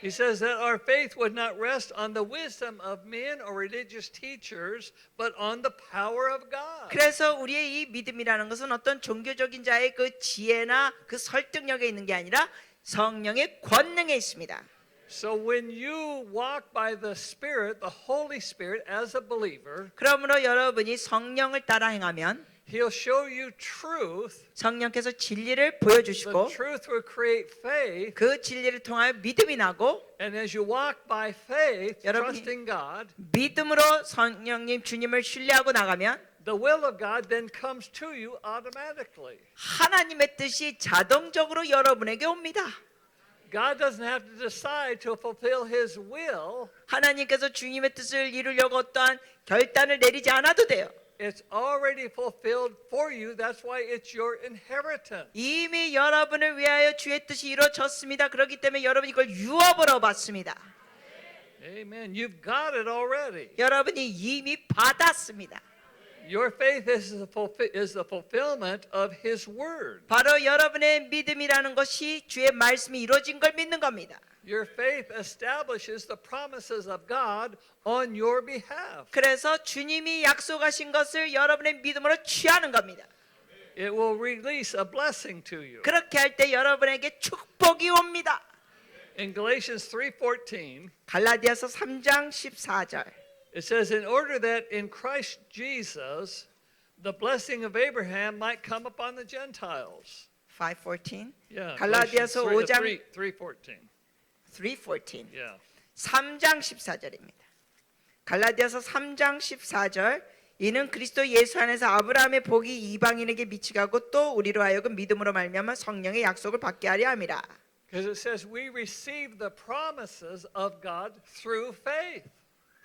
He says that our faith would not rest on the wisdom of men or religious teachers, but on the power of God. 그래서 우리의 이 믿음이라는 것은 어떤 종교적인 자의 그 지혜나 그 설득력에 있는 게 아니라 성령의 권능에 있습니다. So when you walk by the Spirit, the Holy Spirit, as a believer, 그러므로 여러분이 성령을 따라 행하면 He'll show you truth. 성령께서 진리를 The 보여주시고 truth will create faith. 그 진리를 통하여 믿음이 나고 And as you walk by faith, 여러분이- trusting God, 믿음으로 성령님 주님을 신뢰하고 나가면 the will of God then comes to you automatically. 하나님의 뜻이 자동적으로 여러분에게 옵니다. God doesn't have to decide to fulfill His will. 하나님께서 주님의 뜻을 이루려고 어떠한 결단을 내리지 않아도 돼요. It's already fulfilled for you. That's why it's your inheritance. 이미 여러분을 위하여 주의 뜻이 이루어졌습니다. 그렇기 때문에 여러분이 이걸 유업으로 받습니다. Amen. You've got it already. 여러분이 이미 받았습니다. Your faith is the fulfillment of His word. 바로 여러분의 믿음이라는 것이 주의 말씀이 이루어진 걸 믿는 겁니다. Your faith establishes the promises of God on your behalf. 그래서 주님이 약속하신 것을 여러분의 믿음으로 취하는 겁니다. It will release a blessing to you. 그렇게 할 때 여러분에게 축복이 옵니다. In Galatians 3:14, 갈라디아서 3장 14절. it says, in order that in Christ Jesus the blessing of Abraham might come upon the Gentiles. 5:14. Yeah. 갈라디아서 5장 3:14. 3:14. Yeah. 3장 14절입니다. 갈라디아서 3장 14절. 이는 그리스도 예수 안에서 아브라함의 복이 이방인에게 미치게 하고 또 우리로 하여금 믿음으로 말미암아 성령의 약속을 받게 하려 함이라. Because it says we receive the promises of God through faith.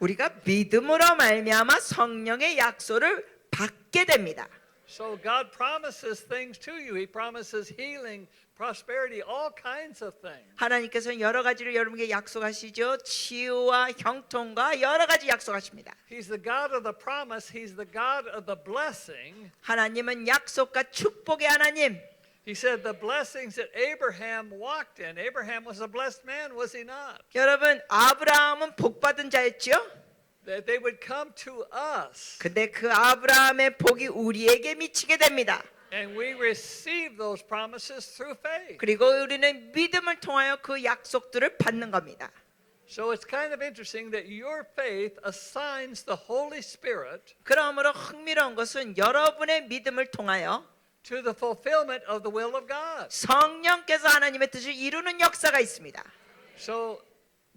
우리가 믿음으로 말미암아 성령의 약속을 받게 됩니다. So God promises things to you. He promises healing, prosperity, all kinds of things. 하나님께서는 여러 가지를 여러분에게 약속하시죠. 치유와 형통과 여러 가지 약속하십니다. He's the God of the promise. He's the God of the blessing. 하나님은 약속과 축복의 하나님. He said the blessings that Abraham walked in. Abraham was a blessed man, was he not? 여러분 아브라함은 복받은 자였죠. That they would come to us 근데 그 아브라함의 복이 우리에게 미치게 됩니다. and we receive those promises through faith. 그리고 우리는 믿음을 통하여 그 약속들을 받는 겁니다. So it's kind of interesting that your faith assigns the Holy Spirit 그러므로 흥미로운 것은 여러분의 믿음을 통하여 to the fulfillment of the will of God. 성령께서 하나님의 뜻을 이루는 역사가 있습니다. So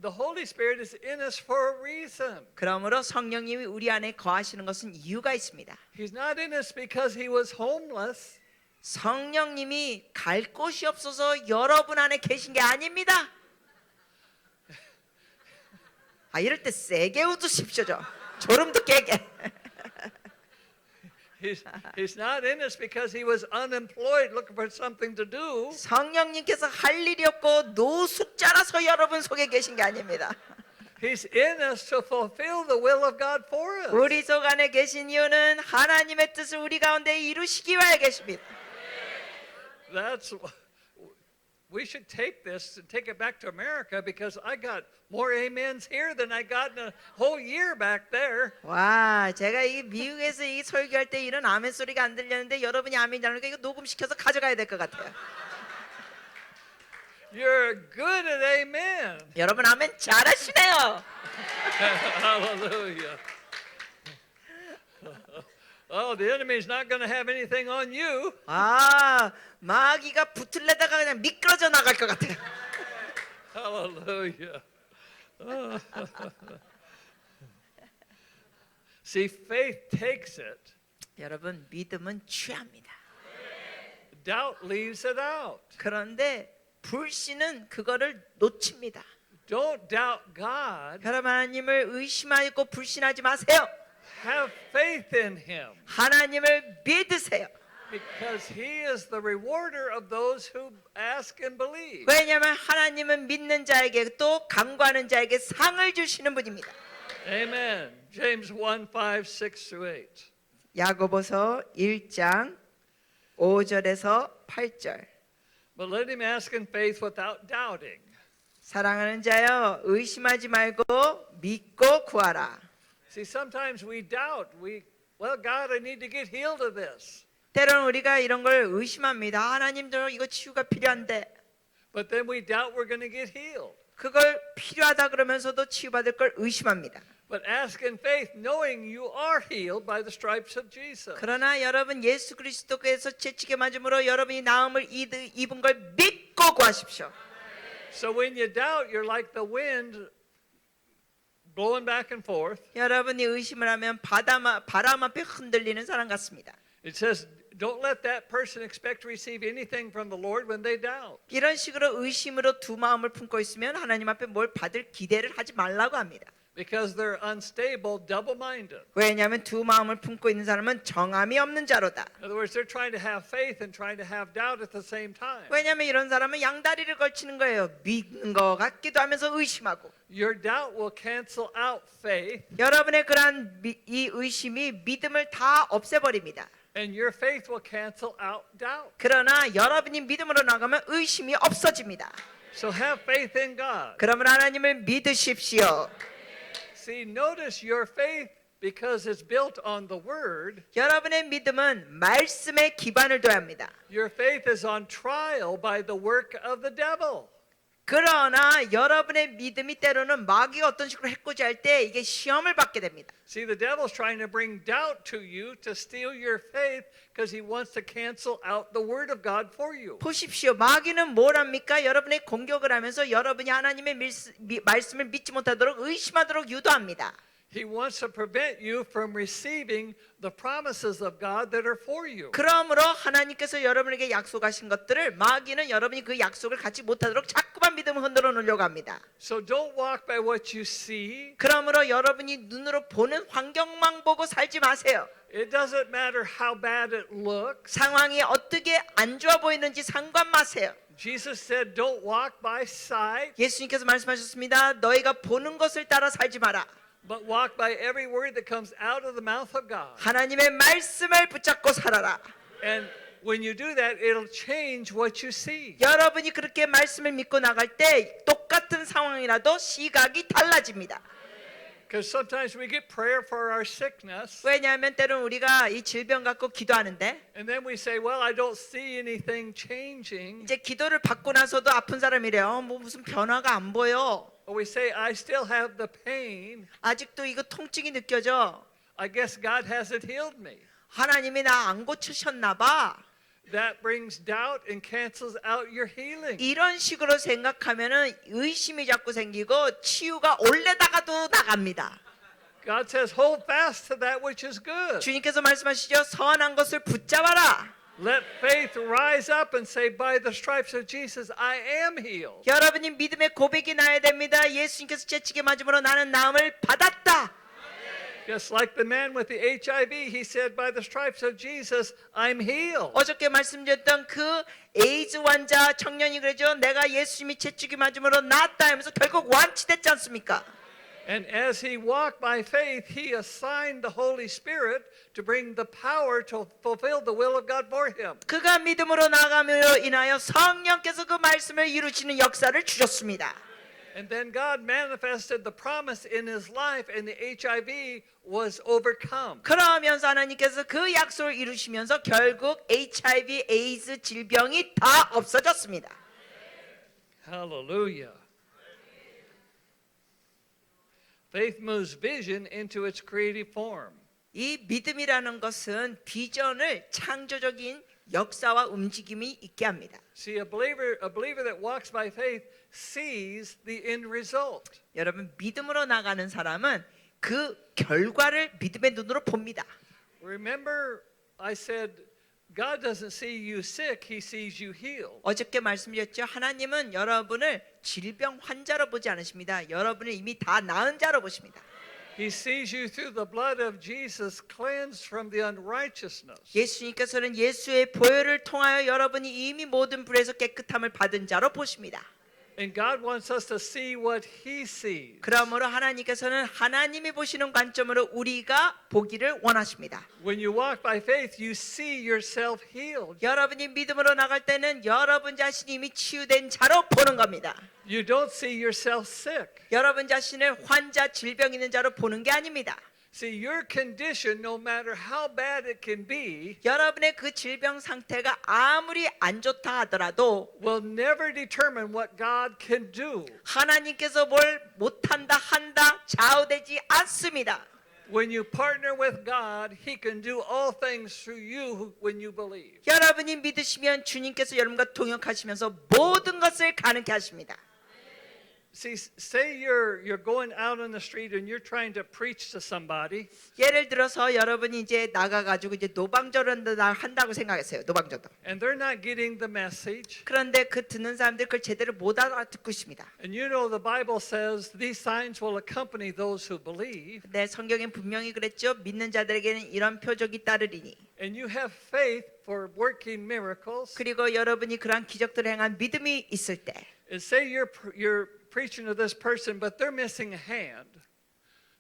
the Holy Spirit is in us for a reason. 그러므로 성령님이 우리 안에 거하시는 것은 이유가 있습니다. He's not in us because he was homeless. 성령님이 갈 곳이 없어서 여러분 안에 계신 게 아닙니다. 아 이럴 때 세게 웃으십시오. 졸음도 깨게. He's not in us because he was unemployed looking for something to do. 성령님께서 할 일이 없고 노숙자라서 여러분 속에 계신 게 아닙니다. He's in us to fulfill the will of God for us. 우리 속 안에 계신 이유는 하나님의 뜻을 우리 가운데 이루시기 위하여 계십니다. That's we should take this and take it back to America because I got more amens here than I got in a whole year back there. 와, 제가 이 미국에서 이 설교할 때 이런 아멘 소리가 안 들렸는데 여러분이 아멘 잘하니까 이거 녹음시켜서 가져가야 될 것 같아요. You're good at amen. 여러분 아멘 잘하시네요. Hallelujah. Oh, the enemy's not going to have anything on you. 아, 마귀가 붙을래다가 그냥 미끄러져 나갈 것 같아요. Hallelujah. See, faith takes it. 여러분, 믿음은 취합니다. Doubt leaves it out. 그런데 불신은 그거를 놓칩니다. Don't doubt God. 여러분, 하나님을 의심하고 불신하지 마세요. Have faith in Him 하나님을 믿으세요. because He is the rewarder of those who ask and believe. 왜냐하면 하나님은 믿는 자에게 또 간구하는 자에게 상을 주시는 분입니다. Amen. James 1, 5, 6-8. 야고보서 1장 5절에서 8절. But let him ask in faith without doubting. 사랑하는 자여, 의심하지 말고 믿고 구하라. See, sometimes we doubt. Well, God, I need to get healed of this. 때로는 우리가 이런 걸 의심합니다. 하나님도 이거 치유가 필요한데, But then we doubt we're going to get healed. 그걸 필요하다 그러면서도 치유받을 걸 의심합니다. But ask in faith, knowing you are healed by the stripes of Jesus. 그러나 여러분, 예수 그리스도께서 채찍에 맞음으로 여러분이 나음을 입은 걸 믿고 구하십시오. So when you doubt, you're like the wind blowing back and forth. 여러분이 의심을 하면 바람 앞에 흔들리는 사람 같습니다. It says, don't let that person expect to receive anything from the Lord when they doubt. 이런 식으로 의심으로 두 마음을 품고 있으면 하나님 앞에 뭘 받을 기대를 하지 말라고 합니다. Because they're unstable, double-minded. 왜냐하면 두 마음을 품고 있는 사람은 정함이 없는 자로다. In other words, they're trying to have faith and trying to have doubt at the same time. 왜냐하면 이런 사람은 양다리를 걸치는 거예요. 믿는 것 같기도 하면서 의심하고. Your doubt will cancel out faith, 여러분의 그러한 이 의심이 믿음을 다 없애버립니다. and your faith will cancel out doubt. 그러나 여러분이 믿음으로 나가면 의심이 없어집니다. So have faith in God. 그러면 하나님을 믿으십시오. See, notice your faith, because it's built on the Word, 여러분의 믿음은 말씀에 기반을 둬야 합니다. your faith is on trial by the work of the devil. 그러나 여러분의 믿음이 때로는 마귀가 어떤 식으로 해코지할 때 이게 시험을 받게 됩니다. See, the devil's trying to bring doubt to you to steal your faith because he wants to cancel out the Word of God for you. 보십시오. 마귀는 뭘 합니까? 여러분의 공격을 하면서 여러분이 하나님의 말씀을 믿지 못하도록 의심하도록 유도합니다. He wants to prevent you from receiving the promises of God that are for you. 그러므로 하나님께서 여러분에게 약속하신 것들을 마귀는 여러분이 그 약속을 갖지 못하도록 자꾸만 믿음을 흔들어 놓으려고 합니다. So don't walk by what you see. 그러므로 여러분이 눈으로 보는 환경만 보고 살지 마세요. It doesn't matter how bad it looks. 상황이 어떻게 안 좋아 보이는지 상관 마세요. Jesus said, don't walk by sight, 예수님께서 말씀하셨습니다. 너희가 보는 것을 따라 살지 마라. but walk by every word that comes out of the mouth of God. 하나님의 말씀을 붙잡고 살아라. And when you do that, it'll change what you see. 여러분이 그렇게 말씀을 믿고 나갈 때 똑같은 상황이라도 시각이 달라집니다. Because sometimes we get prayer for our sickness, 왜냐하면 때로는 우리가 이 질병 갖고 기도하는데 and then we say, well, I don't see anything changing. 이제 기도를 받고 나서도 아픈 사람이래요. 뭐 무슨 변화가 안 보여. Or we say, I still have the pain. 아직도 이거 통증이 느껴져. I guess God hasn't healed me. 하나님이 나 안 고치셨나 봐. That brings doubt and cancels out your healing. 이런 식으로 생각하면은 의심이 자꾸 생기고 치유가 올래다가도 나갑니다. God says, hold fast to that which is good. 주님께서 말씀하시죠. 선한 것을 붙잡아라. Let faith rise up and say, by the stripes of Jesus, I am healed. 여러분이 믿음의 고백이 나야 됩니다. 예수님께서 채찍에 맞음으로 나는 나음을 받았다. Just like the man with the HIV, he said, by the stripes of Jesus, I'm healed. 어저께 말씀드렸던 그 에이즈 환자 청년이 그러죠. 내가 예수님이 채찍에 맞음으로 나았다 하면서 결국 완치됐지 않습니까? And as he walked by faith, he assigned the Holy Spirit to bring the power to fulfill the will of God for him. 그가 믿음으로 나아감으로 인하여 성령께서 그 말씀을 이루시는 역사를 주셨습니다. And then God manifested the promise in his life, and the HIV was overcome. 그러면서 하나님께서 그 약속을 이루시면서 결국 HIV, 에이즈 질병이 다 없어졌습니다. Hallelujah. Faith moves vision into its creative form. 이 믿음이라는 것은 비전을 창조적인 역사와 움직임이 있게 합니다. See, a believer that walks by faith sees the end result. 여러분, 믿음으로 나가는 사람은 그 결과를 믿음의 눈으로 봅니다. Remember, I said, God doesn't see you sick, He sees you healed. 어저께 말씀드렸죠. 하나님은 여러분을 질병 환자로 보지 않으십니다. 여러분을 이미 다 나은 자로 보십니다. He sees you through the blood of Jesus cleansed from the unrighteousness. 예수님께서는 예수의 보혈을 통하여 여러분이 이미 모든 불에서 깨끗함을 받은 자로 보십니다. And God wants us to see what He sees. 그러므로 하나님께서는 하나님이 보시는 관점으로 우리가 보기를 원하십니다. When you walk by faith, you see yourself healed. 여러분이 믿음으로 나갈 때는 여러분 자신이 이미 치유된 자로 보는 겁니다. You don't see yourself sick. 여러분 자신을 환자, 질병 있는 자로 보는 게 아닙니다. See, your condition, no matter how bad it can be, 여러분의 그 질병 상태가 아무리 안 좋다 하더라도 will never determine what God can do. 하나님께서 뭘 못한다 한다 좌우되지 않습니다. When you partner with God, He can do all things through you when you believe. 여러분이 믿으시면 주님께서 여러분과 동역하시면서 모든 것을 가능케 하십니다. See, say you're going out on the street and you're trying to preach to somebody, 예를 들어서 여러분이 이제 나가가지고 이제 노방전을 한다고 생각했어요. 노방전도. and they're not getting the message. 그런데 그 듣는 사람들 그걸 제대로 못 알아듣고 있습니다. And you know the Bible says these signs will accompany those who believe. 네, 성경엔 분명히 그랬죠. 믿는 자들에게는 이런 표적이 따르리니. And you have faith for working miracles. 그리고 여러분이 그러한 기적들을 행한 믿음이 있을 때 And say you're preaching to this person, but they're missing a hand.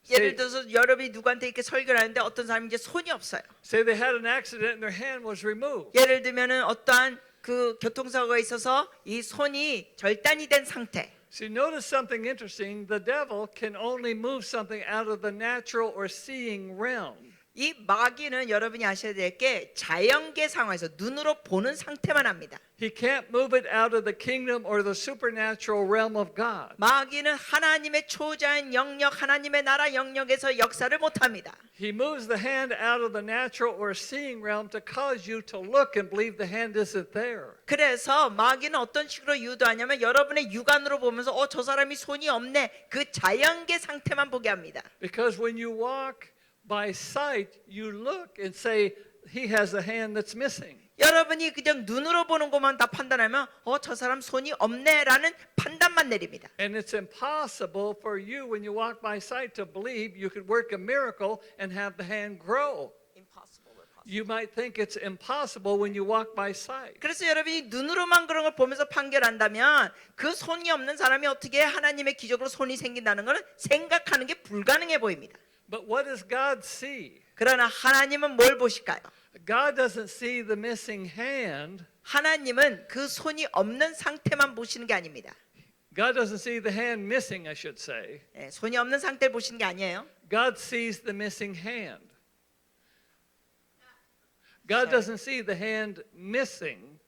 예를 들어서 여러분이 누구한테 이렇게 설교를 하는데 어떤 사람이 이제 손이 없어요. Say they had an accident and their hand was removed. 예를 들면은 어떠한 그 교통사고가 있어서 이 손이 절단이 된 상태. See, notice something interesting. The devil can only move something out of the natural or seeing realm. 이 마귀는 여러분이 아셔야 될 게 자연계 상황에서 눈으로 보는 상태만 합니다. He can't move it out of the kingdom or the supernatural realm of God. 마귀는 하나님의 초자연 영역, 하나님의 나라 영역에서 역사를 못합니다. He moves the hand out of the natural or seeing realm to cause you to look and believe the hand isn't there. 그래서 마귀는 어떤 식으로 유도하냐면 여러분의 육안으로 보면서 저 사람이 손이 없네, 그 자연계 상태만 보게 합니다. Because when you walk by sight, you look and say, he has a hand that's missing. 여러분이 그냥 눈으로 보는 것만 다 판단하면 저 사람 손이 없네라는 판단만 내립니다. And it's impossible for you when you walk by sight to believe you could work a miracle and have the hand grow. You might think it's impossible when you walk by sight. 그래서 여러분이 눈으로만 그런 걸 보면서 판결한다면 그 손이 없는 사람이 어떻게 하나님의 기적으로 손이 생긴다는 것은 생각하는 게 불가능해 보입니다. But what does God see? 그러나 하나님은 뭘 보실까요? God doesn't see the missing hand. 하나님은 그 손이 없는 상태만 보시는 게 아닙니다. God doesn't see the hand missing, I should say. 네, 손이 없는 상태를 보시는 게 아니에요. God sees the missing hand. God doesn't see the hand missing.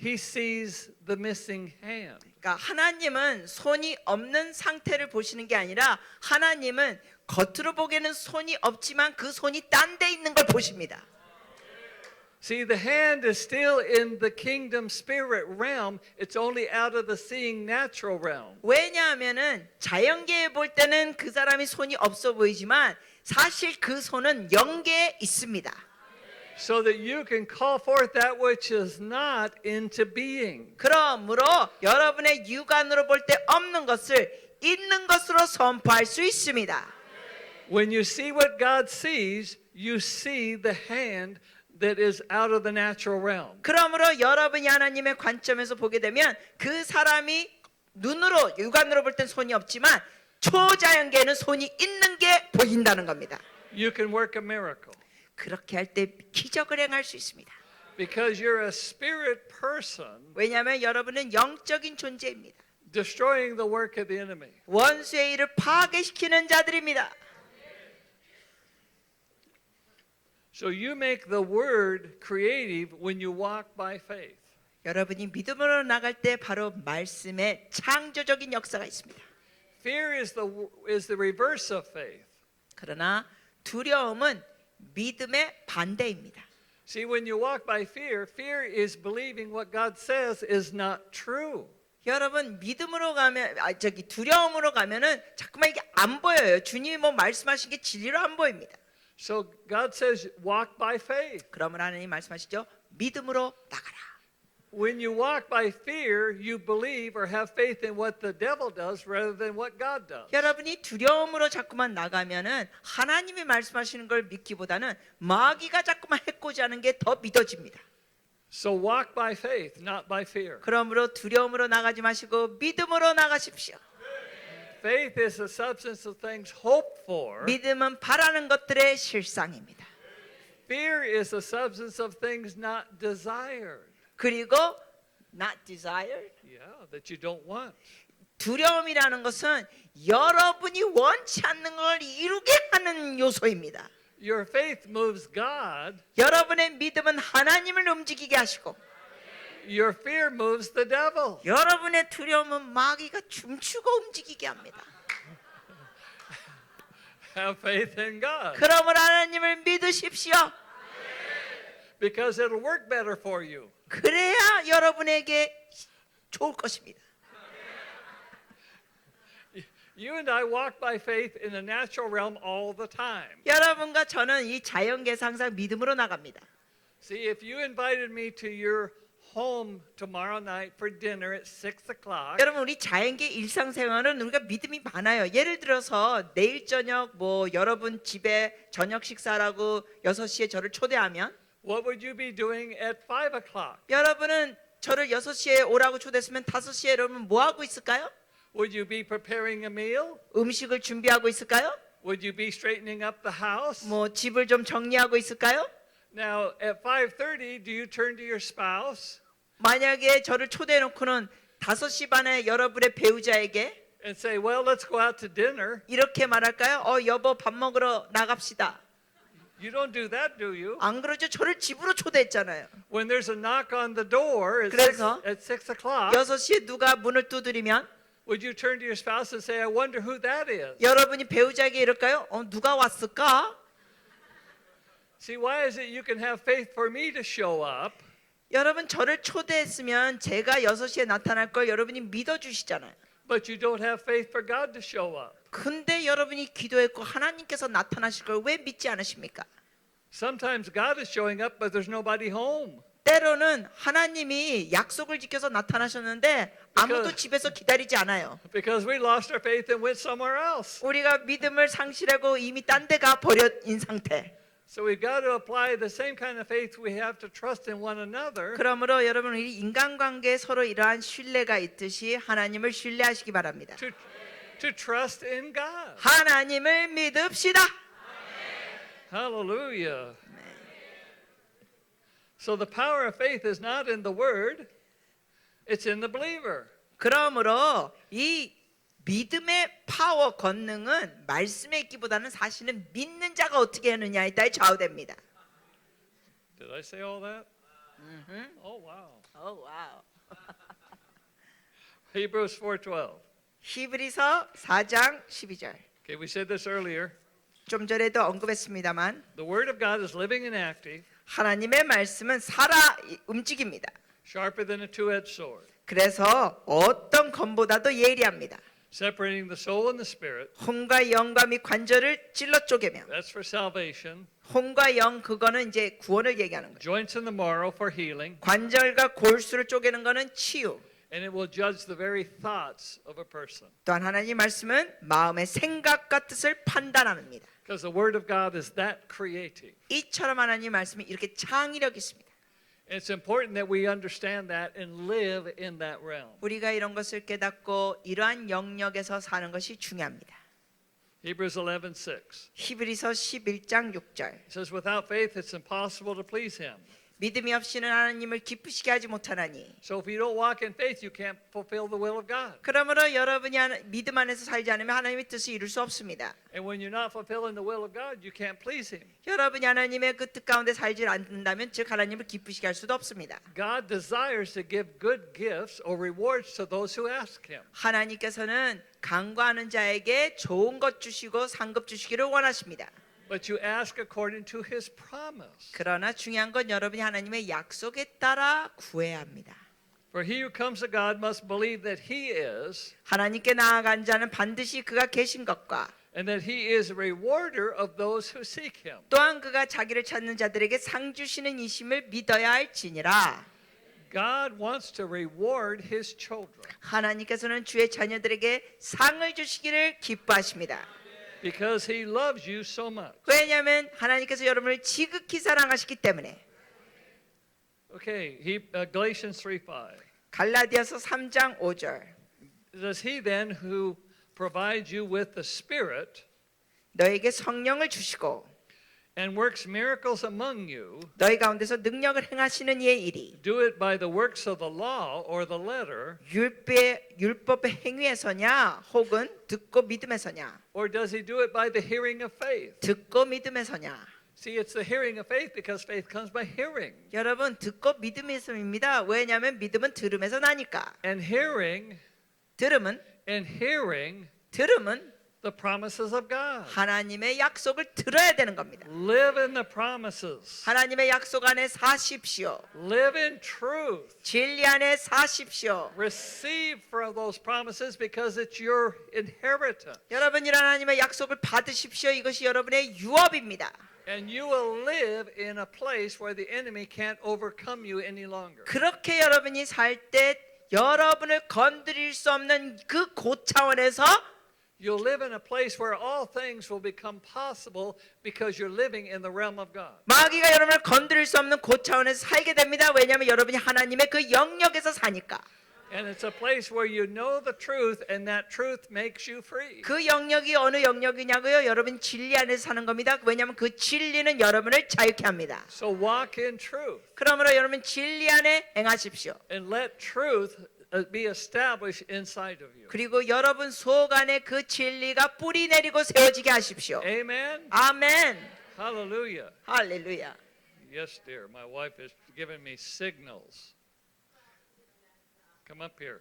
He sees the missing hand. 그러니까 하나님은 손이 없는 상태를 보시는 게 아니라 하나님은 겉으로 보기에는 손이 없지만 그 손이 딴 데 있는 걸 보십니다. See, the hand is still in the kingdom spirit realm. It's only out of the seeing natural realm. 왜냐하면은 자연계에 볼 때는 그 사람이 손이 없어 보이지만 사실 그 손은 영계에 있습니다. So that you can call forth that which is not into being. 그러므로 여러분의 육안으로 볼 때 없는 것을 있는 것으로 선포할 수 있습니다. When you see what God sees, you see the hand that is out of the natural realm. 그러므로 여러분이 하나님의 관점에서 보게 되면 그 사람이 눈으로 육안으로 볼 땐 손이 없지만 초자연계에는 손이 있는 게 보인다는 겁니다. You can work a miracle. 그렇게 할 때 기적을 행할 수 있습니다. Because you're a spirit person 왜냐하면 여러분은 영적인 존재입니다. destroying the work of the enemy. 원수의 일을 파괴시키는 자들입니다. So you make the word creative when you walk by faith. 여러분이 믿음으로 나갈 때 바로 말씀에 창조적인 역사가 있습니다. Fear is the reverse of faith. 그러나 두려움은 믿음의 반대입니다. See, when you walk by fear, fear is believing what God says is not true. 여러분 믿음으로 가면 두려움으로 가면은 자꾸만 이게 안 보여요. 주님이 뭐 말씀하신 게 진리로 안 보입니다. So God says, walk by faith. 그러면 하나님 말씀하시죠. 믿음으로 나가라. When you walk by fear, you believe or have faith in what the devil does rather than what God does. 여러분이 두려움으로 자꾸만 나가면은 하나님이 말씀하시는 걸 믿기보다는 마귀가 자꾸만 해코지 하는 게 더 믿어집니다. So walk by faith, not by fear. 그러므로 두려움으로 나가지 마시고 믿음으로 나가십시오. Faith is the substance of things hoped for. 믿음은 바라는 것들의 실상입니다. Fear is the substance of things not desired. 그리고 not desired. Yeah, that you don't want. 두려움이라는 것은 여러분이 원치 않는 걸 이루게 하는 요소입니다. Your faith moves God. 여러분의 믿음은 하나님을 움직이게 하시고 Your fear moves the devil. 여러분의 두려움은 마귀가 춤추고 움직이게 합니다. Have faith in God 그러므로 하나님을 믿으십시오. because it'll work better for you. 그래야 여러분에게 좋을 것입니다. You and I walk by faith in the natural realm all the time. 여러분과 저는 이 자연계에서 항상 믿음으로 나갑니다. See, if you invited me to your home tomorrow night for dinner at 6 o'clock, 여러분 우리 자연계 일상생활은 우리가 믿음이 많아요. 예를 들어서 내일 저녁 뭐 여러분 집에 저녁 식사라고 6시에 저를 초대하면 what would you be doing at 5 o'clock? 여러분은 저를 6시에 오라고 초대했으면 5시에 여러분 뭐 하고 있을까요? Would you be preparing a meal? 음식을 준비하고 있을까요? Would you be straightening up the house? 뭐 집을 좀 정리하고 있을까요? Now, at 5:30, do you turn to your spouse 만약에 저를 초대해 놓고는 5시 반에 여러분의 배우자에게 and say, well, let's go out to dinner? 이렇게 말할까요? 여보 밥 먹으러 나갑시다. You don't do that, do you? 안 그러죠? 저를 집으로 초대했잖아요. When there's a knock on the door 그래서 at 6 o'clock, 6시에 누가 문을 두드리면 would you turn to your spouse and say, I wonder who that is? 여러분이 배우자에게 이럴까요? 누가 왔을까? See, why is it you can have faith for me to show up, 여러분 저를 초대했으면 제가 6시에 나타날 걸 여러분이 믿어주시잖아요. but you don't have faith for God to show up? 근데 여러분이 기도했고 하나님께서 나타나실 걸 왜 믿지 않으십니까? Sometimes God is showing up, but there's nobody home. 때로는 하나님이 약속을 지켜서 나타나셨는데 아무도 Because- 집에서 기다리지 않아요. Because we lost our faith and went somewhere else. 우리가 믿음을 상실하고 이미 딴 데 가 버려인 상태. So we've got to apply the same kind of faith we have to trust in one another. 그러므로 여러분 우리 인간관계에 서로 이러한 신뢰가 있듯이 하나님을 신뢰하시기 바랍니다. To trust in God. 하나님을 믿읍시다. Hallelujah. So the power of faith is not in the word, it's in the believer. 그러므로 이 믿음의 파워 권능은 말씀에 있기보다는 사실은 믿는 자가 어떻게 하느냐에 따라 좌우됩니다. Did I say all that? Oh wow. 와우. Hebrews 4:12. 히브리서 4장 12절. Okay, we said this earlier. 좀 전에도 언급했습니다만 The word of God is living and active, 하나님의 말씀은 살아 움직입니다. sharper than a two-edged sword, 그래서 어떤 검보다도 예리합니다. separating the soul and the spirit. 혼과 영과 및 관절을 찔러 쪼개며 That's for salvation. 혼과 영 그거는 이제 구원을 얘기하는 거예요. Joints in the marrow for healing, 관절과 골수를 쪼개는 거는 치유. and it will judge the very thoughts of a person. 또한 하나님 말씀은 마음의 생각과 뜻을 판단합니다. Because the word of God is that creative. 이처럼 하나님 말씀이 이렇게 창의력 있습니다. And it's important that we understand that and live in that realm. 우리가 이런 것을 깨닫고 이러한 영역에서 사는 것이 중요합니다. Hebrews 11:6. 히브리서 11장 6절. It says, without faith, it's impossible to please him. 믿음이 없이는 하나님을 기쁘시게 하지 못하나니. So if you don't walk in faith, you can't fulfill the will of God. 그러므로 여러분이 믿음 안에서 살지 않으면 하나님의 뜻을 이룰 수 없습니다. And when you're not fulfilling the will of God, you can't please him. 여러분이 하나님의 그 뜻 가운데 살지 않는다면 즉 하나님을 기쁘시게 할 수도 없습니다. God desires to give good gifts or rewards to those who ask him. 하나님께서는 간구하는 자에게 좋은 것 주시고 상급 주시기를 원하십니다. but you ask according to his promise. 그러나 중요한 건 여러분이 하나님의 약속에 따라 구해야 합니다. For he who comes to God must believe that he is, 하나님께 나아간 자는 반드시 그가 계신 것과 and that he is a rewarder of those who seek him. 또한 그가 자기를 찾는 자들에게 상 주시는 이심을 믿어야 할지니라. God wants to reward his children 하나님께서는 주의 자녀들에게 상을 주시기를 기뻐하십니다. because he loves you so much. 왜냐하면 하나님께서 여러분을 지극히 사랑하시기 때문에. Okay, Galatians 3:5. 갈라디아서 3장 5절. Does he then who provides you with the Spirit 너에게 성령을 주시고 and works miracles among you, 너희 가운데서 능력을 행하시는 이의 일이 do it by the works of the law or the letter, 율법의 행위에서냐 혹은 듣고 믿음에서냐? or does he do it by the hearing of faith? 듣고 믿음에서냐? See, it's the hearing of faith because faith comes by hearing. 여러분 듣고 믿음에서입니다. 왜냐하면 믿음은 들음에서 나니까. And hearing 들음은 the promises of God. 하나님의 약속을 들어야 되는 겁니다. Live in the promises. 하나님의 약속 안에 사십시오. Live in truth. 진리 안에 사십시오. Receive from those promises because it's your inheritance. 여러분 이런 하나님의 약속을 받으십시오. 이것이 여러분의 유업입니다. And you will live in a place where the enemy can't overcome you any longer. 그렇게 여러분이 살 때 여러분을 건드릴 수 없는 그 고차원에서 You'll live in a place where all things will become possible because you're living in the realm of God. 마귀가 여러분을 건드릴 수 없는 고차원에서 살게 됩니다. 왜냐하면 여러분이 하나님의 그 영역에서 사니까. And it's a place where you know the truth and that truth makes you free. 그 영역이 어느 영역이냐고요? 여러분 진리 안에서 사는 겁니다. 왜냐하면 그 진리는 여러분을 자유케 합니다. So walk in truth 그러므로 여러분 진리 안에 행하십시오. and let truth be established inside of you. 그리고 여러분 속 안에 그 진리가 뿌리 내리고 세워지게 하십시오. Amen. 아멘. Hallelujah. 할렐루야. Yes, dear. My wife is giving me signals. Come up here.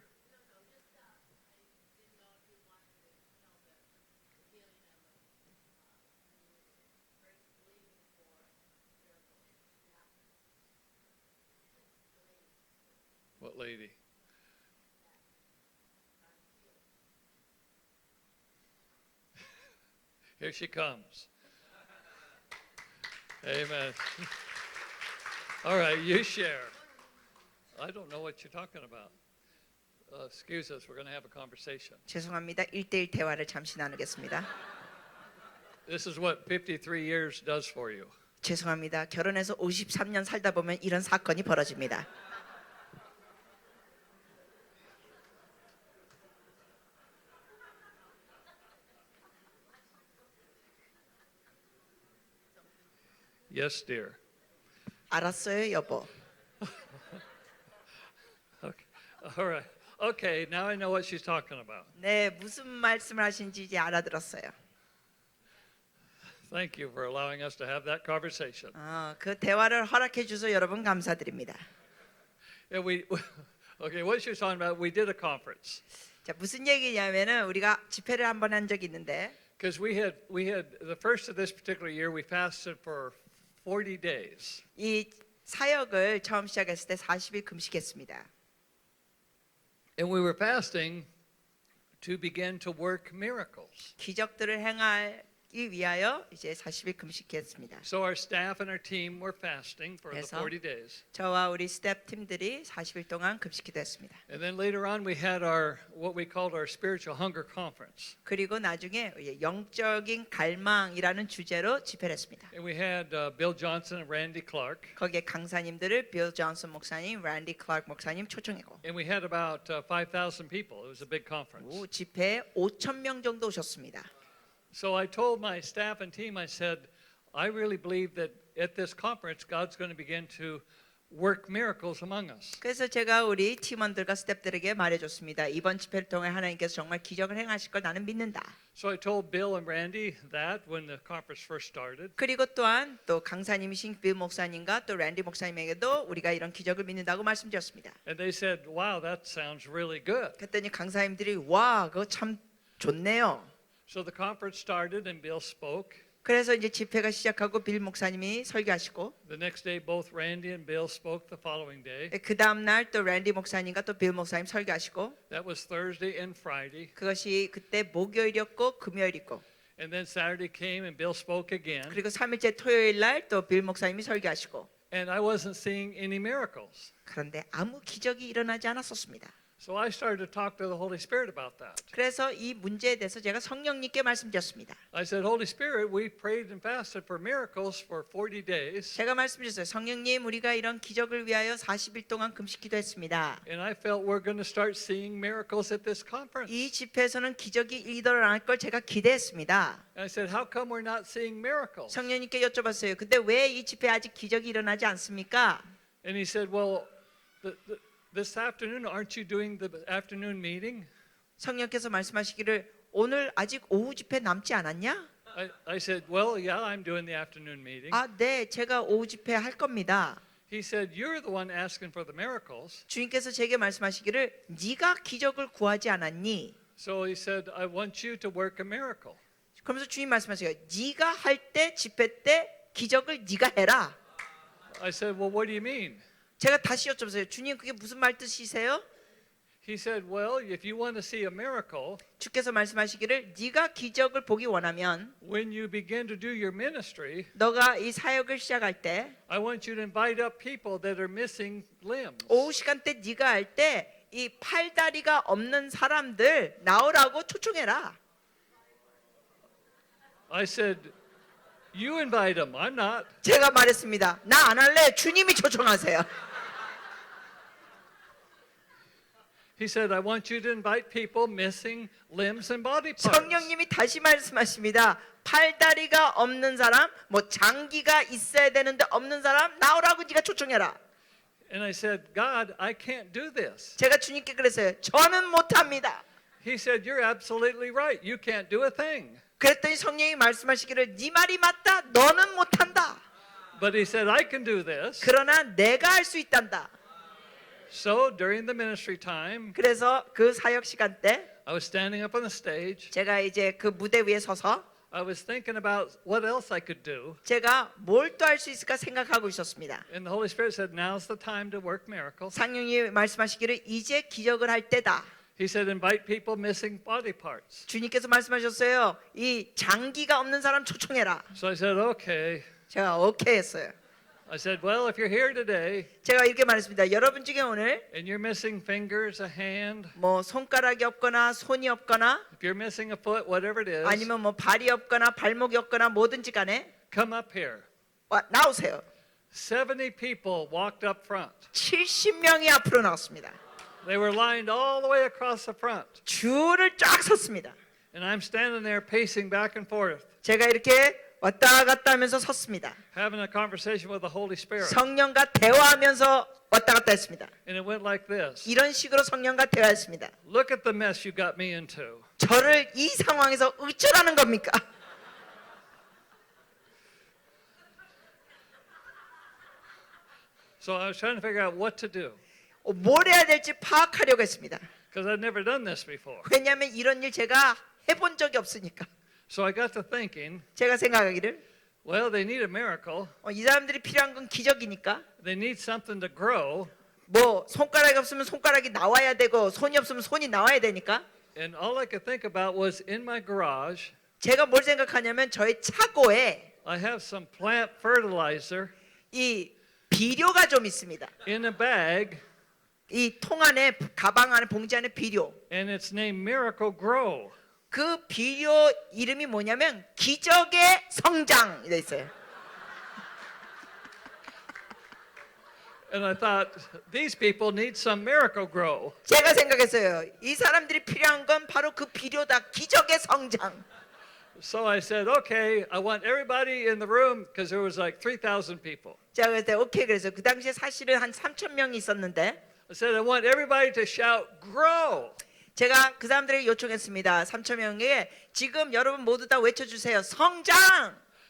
What lady? Here she comes. Amen. All right, you share. I don't know what you're talking about. Excuse us, we're going to have a conversation. 죄송합니다. 1대1 대화를 잠시 나누겠습니다. This is what 53 years does for you. 죄송합니다. 결혼해서 53년 살다 보면 이런 사건이 벌어집니다. Yes, dear. 알았어요, 여보. Okay. All right. Okay, now I know what she's talking about. 네, 무슨 말씀을 하신지 이제 알아들었어요. Thank you for allowing us to have that conversation. 그 대화를 허락해 주셔서 여러분 감사드립니다. Yeah, okay, what she was talking about, we did a conference. 자, 무슨 얘기냐면은 우리가 집회를 한번 한 적이 있는데 Because we had the first of this particular year, we fasted for 40 days. 이 사역을 처음 시작했을 때 40일 금식했습니다. And we were fasting to begin to work miracles. 기적들을 행하기 위하여 이제 40일 금식했습니다. So our staff and our team were fasting for the 그래서 40 days. 저와 우리 스텝 팀들이 40일 동안 금식기도했습니다. And then later on we had our what we called our spiritual hunger conference. 그리고 나중에 영적인 갈망이라는 주제로 집회를 했습니다. And we had Bill Johnson and Randy Clark. 거기에 강사님들을 빌 존슨 목사님, 랜디 클라크 목사님 초청했고 And we had about 5,000 people. It was a big conference. 집회에 5,000명 정도 오셨습니다. So I told my staff and team, I said, I really believe that at this conference, God's going to begin to work miracles among us. 그래서 제가 우리 팀원들과 스태프들에게 말해줬습니다. 이번 집회를 통해 하나님께서 정말 기적을 행하실 걸 나는 믿는다. So I told Bill and Randy that when the conference first started. 그리고 또한 또 강사님이신 빌 목사님과 또 랜디 목사님에게도 우리가 이런 기적을 믿는다고 말씀드렸습니다. And they said, wow, that sounds really good. 그랬더니 강사님들이 와, 그거 참 좋네요. So the conference started and Bill spoke. 그래서 이제 집회가 시작하고 빌 목사님이 설교하시고 The next day, both Randy and Bill spoke the following day. 그 다음 날 또 랜디 목사님과 또 빌 목사님 설교하시고 That was Thursday and Friday. 그것이 그때 목요일이었고 금요일이고 And then Saturday came and Bill spoke again. 그리고 3일째 토요일 날 또 빌 목사님이 설교하시고 And I wasn't seeing any miracles. 그런데 아무 기적이 일어나지 않았었습니다. So I started to talk to the Holy Spirit about that. 그래서 이 문제에 대해서 제가 성령님께 말씀드렸습니다. I said, Holy Spirit, we prayed and fasted for miracles for 40 days. 제가 말씀드렸어요. 성령님, 우리가 이런 기적을 위하여 40일 동안 금식 기도했습니다. And I felt we're going to start seeing miracles at this conference. 이 집회에서는 기적이 일어날 걸 제가 기대했습니다. And I said, how come we're not seeing miracles? 성령님께 여쭤봤어요. 근데 왜 이 집회에 아직 기적이 일어나지 않습니까? And he said, well, this afternoon, aren't you doing the afternoon meeting? 성령께서 말씀하시기를 오늘 아직 오후 집회 남지 않았냐? I said, well, yeah, I'm doing the afternoon meeting. 아, 네, 제가 오후 집회 할 겁니다. He said, you're the one asking for the miracles. 주님께서 제게 말씀하시기를 네가 기적을 구하지 않았니? So he said, I want you to work a miracle. 그러면서 주님 말씀하세요. 네가 할 때 집회 때 기적을 네가 해라. I said, well, what do you mean? 제가 다시 여쭤보세요. 주님 그게 무슨 말 뜻이세요? He said, well, if you want to see a miracle, 주께서 말씀하시기를 네가 기적을 보기 원하면 when you begin to do your ministry, 너가 이 사역을 시작할 때 I want you to invite up people that are missing limbs. 오후 시간대 네가 할 때 이 팔다리가 없는 사람들 나오라고 초청해라. I said, you invite them. I'm not. 제가 말했습니다. 나 안 할래. 주님이 초청하세요. He said, I want you to invite people missing limbs and body parts. 성령님이 다시 말씀하십니다. 팔다리가 없는 사람, 뭐 장기가 있어야 되는데 없는 사람 나오라고 네가 초청해라. And I said, God, I can't do this. 제가 주님께 그랬어요. 저는 못합니다. He said, you're absolutely right. You can't do a thing. 그랬더니 성령이 말씀하시기를 네 말이 맞다. 너는 못한다. But he said, I can do this. 그러나 내가 할 수 있단다. So during the ministry time, 그래서 그 사역 시간 때 I was standing up on the stage. 제가 이제 그 무대 위에 서서 I was thinking about what else I could do. 제가 뭘 또 할 수 있을까 생각하고 있었습니다. And the Holy Spirit said, now's the time to work miracles. 성령이 말씀하시기를 이제 기적을 할 때다. He said, invite people missing body parts. 주님께서 말씀하셨어요. 이 장기가 없는 사람 초청해라. So I said, okay. 제가 오케이 했어요. I said, well, if you're here today 제가 이렇게 말했습니다. 여러분 중에 오늘 and you're missing fingers, a hand, 뭐 손가락이 없거나 손이 없거나 if you're missing a foot, whatever it is, 아니면 뭐 발이 없거나 발목이 없거나 뭐든지 간에 come up here. 나오세요. 70 people walked up front. 70명이 앞으로 나왔습니다. They were lined all the way across the front. 줄을 쫙 섰습니다. And I'm standing there pacing back and forth, 제가 이렇게 왔다 갔다 하면서 섰습니다. having a conversation with the Holy Spirit. 성령과 대화하면서 왔다 갔다 했습니다. And it went like this. 이런 식으로 성령과 대화했습니다. Look at the mess you got me into. 저를 이 상황에서 어쩌라는 겁니까? So I was trying to figure out what to do 뭘 해야 될지 파악하려고 했습니다. because I'd never done this before. 왜냐하면 이런 일 제가 해본 적이 없으니까. So I got to thinking, 제가 생각하기를 well, they need a miracle. 이 사람들이 필요한 건 기적이니까 They need something to grow. 뭐 손가락이 없으면 손가락이 나와야 되고 손이 없으면 손이 나와야 되니까 And all I could think about was in my garage, 제가 뭘 생각하냐면 저의 차고에 I have some plant fertilizer 이 비료가 좀 있습니다. in a bag, 이 통 안에 가방 안에 봉지 안에 비료. and it's named Miracle Grow. 그 비료 이름이 뭐냐면 기적의 성장 돼 있어요. And I thought, these people need some Miracle Grow. 제가 생각했어요. 이 사람들이 필요한 건 바로 그 비료다. 기적의 성장. So I said, okay, I want everybody in the room because there was like 3,000 people. 제가 그때 오케이 그래서 그 당시에 사실은 한 3,000명이 있었는데 I said, I want everybody to shout, grow. 제가 그 사람들에게 요청했습니다. 3,000명에게 지금 여러분 모두 다 외쳐주세요. 성장!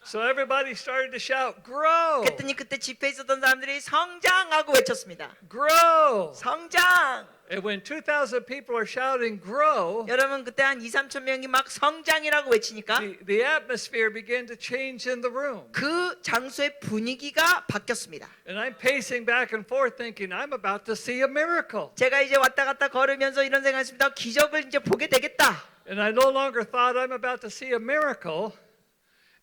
So everybody started to shout, grow. 그랬더니 그때 집회에 있었던 사람들이 성장하고 외쳤습니다. Grow. 성장! And when 2,000 people are shouting, grow, 여러분 그때 한 2, 3천 명이 막 성장이라고 외치니까 the atmosphere began to change in the room. 그 장소의 분위기가 바뀌었습니다. And I'm pacing back and forth thinking, I'm about to see a miracle. 제가 이제 왔다 갔다 걸으면서 이런 생각했습니다. 기적을 이제 보게 되겠다. And I no longer thought I'm about to see a miracle.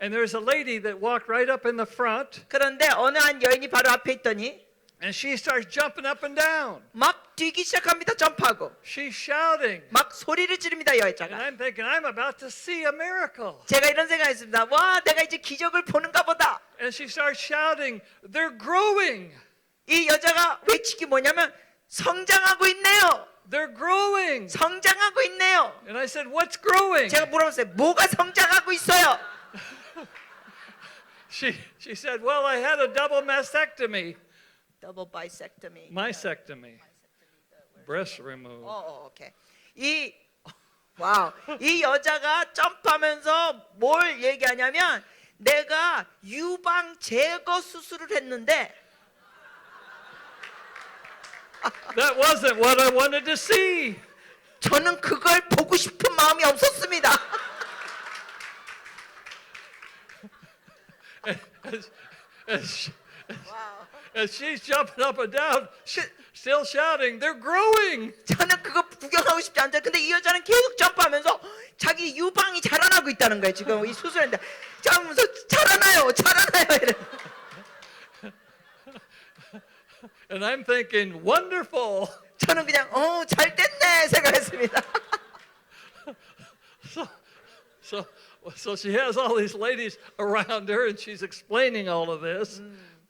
And there's a lady that walked right up in the front, 그런데 어느 한 여인이 바로 앞에 있더니 and she starts jumping up and down. 막 뛰기 시작합니다. 점프하고 She's shouting. 막 소리를 지릅니다. And 여자가. I'm thinking, I'm about to see a miracle. 제가 이런 생각했습니다. 와, 내가 이제 기적을 보는가 보다. And she starts shouting, they're growing. 이 여자가 외치기 뭐냐면 성장하고 있네요. They're growing. 성장하고 있네요. And I said, what's growing? 제가 물어봤어요. 뭐가 성장하고 있어요? She said, well, I had a double mastectomy. 더블 바이섹터미. Mastectomy. Breast removed. 오케이. 와우. 이 여자가 점프하면서 뭘 얘기하냐면 내가 유방 제거 수술을 했는데 That wasn't what I wanted to see. 저는 그걸 보고 싶은 마음이 없었습니다. As she's jumping up and down, still shouting, they're growing. 저는 그거 구경하고 싶지 않죠. 근데 이 여자는 계속 점프하면서 자기 유방이 자라나고 있다는 거예요. 지금 이 수술했는데 점프하면서 자라나요. 이래. And I'm thinking, wonderful. 저는 그냥 잘 됐네 생각했습니다. So she has all these ladies around her, and she's explaining all of this.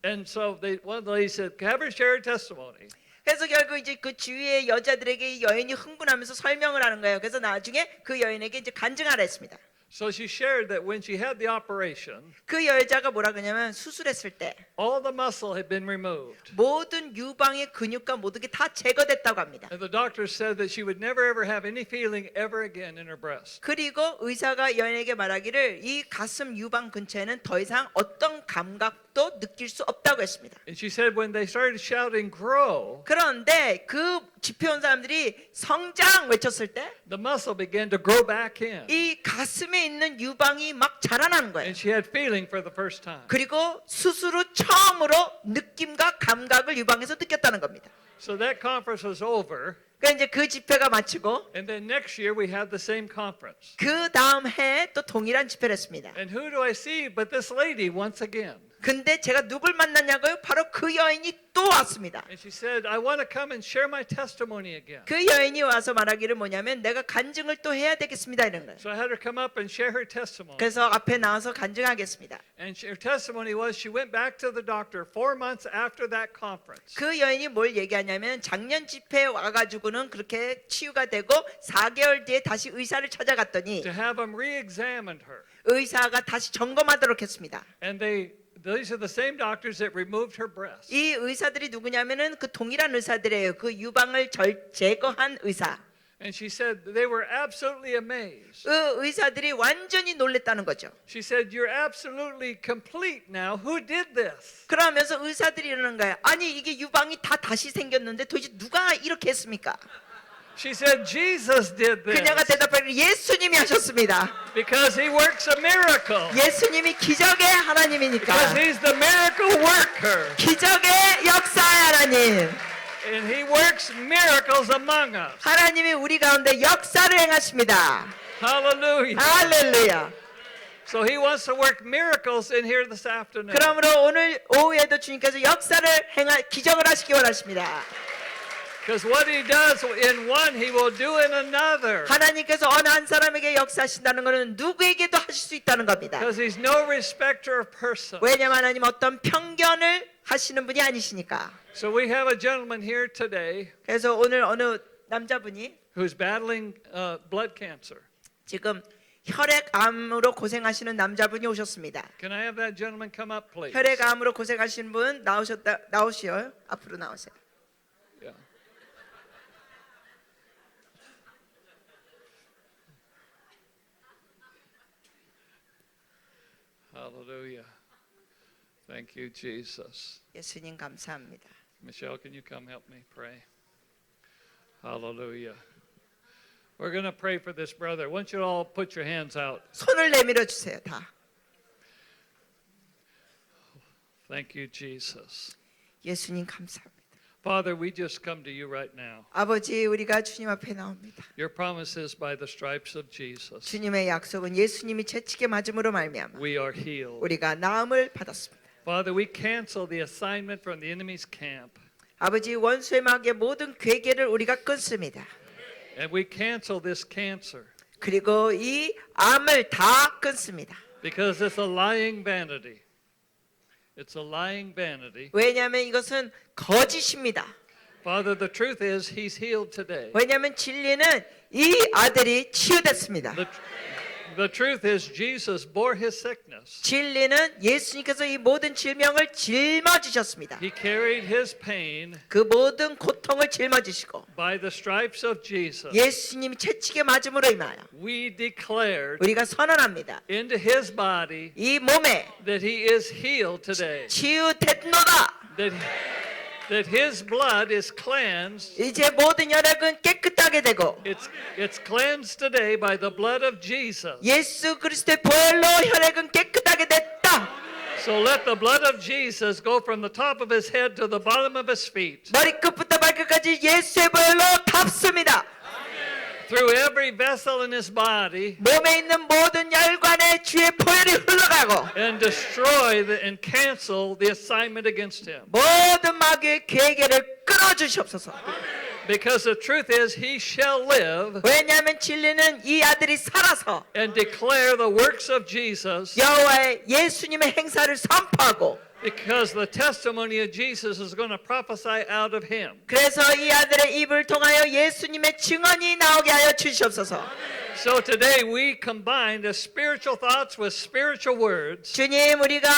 And so one of the ladies said, have her share her testimony. 그래서 결국 이제 그 주위의 여자들에게 이 여인이 흥분하면서 설명을 하는 거예요. 그래서 나중에 그 여인에게 이제 간증하라 했습니다. So she shared that when she had the operation, 그 여자가 뭐라 그러냐면 수술했을 때 all the muscle had been removed. 모든 유방의 근육과 모든 게 다 제거됐다고 합니다. And the doctor said that she would never ever have any feeling ever again in her breast. 그리고 의사가 여인에게 말하기를 이 가슴 유방 근처에는 더 이상 어떤 감각도 느낄 수 없다고 했습니다. And she said when they started shouting, grow, 그런데 그 집회 온 사람들이 성장 외쳤을 때 the muscle began to grow back in. 이 가슴에 있는 유방이 막 자라나는 거예요. And she had feeling for the first time. 그리고 수술 후 처음으로 느낌과 감각을 유방에서 느꼈다는 겁니다. So that conference was over. 그러니까 이제 그 집회가 마치고 And then next year we had the same conference. 그 다음 해에 또 동일한 집회를 했습니다. And who do I see but this lady once again? 근데 제가 누굴 만났냐고요? 바로 그 여인이 또 왔습니다. And she said, I want to come and share my testimony again. 그 여인이 와서 말하기를 뭐냐면 내가 간증을 또 해야 되겠습니다 이런 거예요. So I had her come up and share her testimony. 그래서 앞에 나와서 간증하겠습니다. And her testimony was she went back to the doctor 4 months after that conference. 그 여인이 뭘 얘기하냐면 작년 집회에 와가지고는 그렇게 치유가 되고 4개월 뒤에 다시 의사를 찾아갔더니 To have them re-examined her. 의사가 다시 점검하도록 했습니다. And these are the same doctors that removed her breast. 이 의사들이 누구냐면은 그 동일한 의사들이에요. 그 유방을 제거한 의사. And she said they were absolutely amazed. 그 의사들이 완전히 놀랬다는 거죠. She said, you're absolutely complete now. Who did this? 그러면서 의사들이 이러는 거예요. 아니 이게 유방이 다 다시 생겼는데 도대체 누가 이렇게 했습니까? She said, Jesus did this. 그녀가 대답하기를 예수님이 하셨습니다. Because he works a miracle. 예수님이 기적의 하나님이니까. Because he's the miracle worker. 기적의 역사의 하나님. And he works miracles among us. 하나님이 우리 가운데 역사를 행하십니다. Hallelujah. 할렐루야. So he wants to work miracles in here this afternoon. 그러므로 오늘 오후에도 주님께서 역사를 기적을 하시기 원하십니다. Because what he does in one, he will do in another. 하나님께서 어느 한 사람에게 역사하신다는 것은 누구에게도 하실 수 있다는 겁니다. Because he's no respecter of person. 왜냐하면 하나님 어떤 편견을 하시는 분이 아니시니까. So we have a gentleman here today 그래서 오늘 어느 남자분이 who's battling blood cancer. 지금 혈액암으로 고생하시는 남자분이 오셨습니다. Can I have that gentleman come up, please? 혈액암으로 고생하시는 분 나오시요. 앞으로 나오세요. Yeah. Hallelujah. Thank you, Jesus. 예수님 감사합니다. Michelle, can you come help me pray? Hallelujah. We're going to pray for this brother. I want you to all put your hands out. 손을 내밀어 주세요. 다. Thank you, Jesus. 예수님 감사합니다. Father, we just come to you right now. 아버지, 우리가 주님 앞에 나옵니다. Your promise is by the stripes of Jesus, 주님의 약속은 예수님이 채찍에 맞음으로 말미암아 we are healed. 우리가 나음을 받았습니다. Father, we cancel the assignment from the enemy's camp, 아버지, 원수의 마귀의 모든 괴계를 우리가 끊습니다. and we cancel this cancer 그리고 이 암을 다 끊습니다. because it's a lying vanity. It's a lying vanity. 왜냐하면 이것은 거짓입니다. Father, the truth is he's healed today. 왜냐하면 진리는 이 아들이 치유됐습니다. The truth is Jesus bore his sickness. 진리는 예수님께서 이 모든 질병을 짊어지셨습니다. He carried his pain 그 모든 고통을 짊어지시고 by the stripes of Jesus. 예수님이 채찍에 맞음으로 인하여 We declared 우리가 선언합니다. into his body 이 몸에 that he is healed today. 치유됐노다. That his blood is cleansed. 이제 모든 혈액은 깨끗하게 되고 It's cleansed today by the blood of Jesus. 예수 그리스도의 보혈로 혈액은 깨끗하게 됐다. So let the blood of Jesus go from the top of his head to the bottom of his feet. 머리끝부터 발끝까지 예수의 보혈로 덮습니다. Through every vessel in his body. 몸에 있는 모든 혈관에 주의 보혈이 흘러가고 And destroy and cancel the assignment against him. 모든 마귀의 계계를 끊어주시옵소서. Because the truth is he shall live 왜냐하면 진리는 이 아들이 살아서 and declare the works of Jesus. 여호와의 예수님의 행사를 선포하고 Because the testimony of Jesus is going to prophesy out of him. 그래서 이 아들의 입을 통하여 예수님의 증언이 나오게 하여 주시옵소서. So today we combine the spiritual thoughts with spiritual words. 주님, 우리가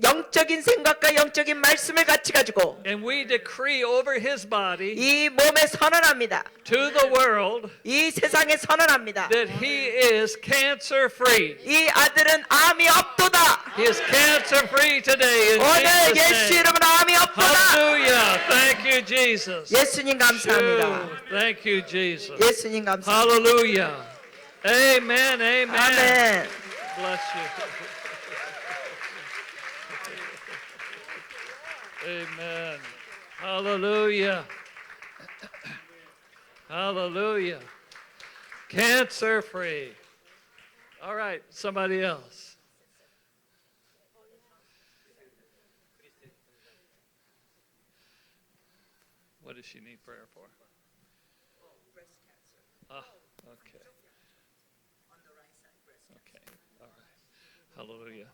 영적인 생각과 영적인 말씀을 같이 가지고 And we decree over his body 이 몸에 선언합니다. to the world 이 세상에 선언합니다. that he is cancer free. 이 아들은 암이 없도다. He is cancer free today in 오늘 Jesus' 예수 name. 이름으로 암이 없도다. Hallelujah. Thank you, Jesus. 예수님 감사합니다. Thank you, Jesus. 예수님 감사합니다. Hallelujah. Amen. Amen. 아멘. Bless you. Amen. Hallelujah. Hallelujah. Cancer free. All right, somebody else. What does she need prayer for? Ah, okay. Okay, all right. Hallelujah.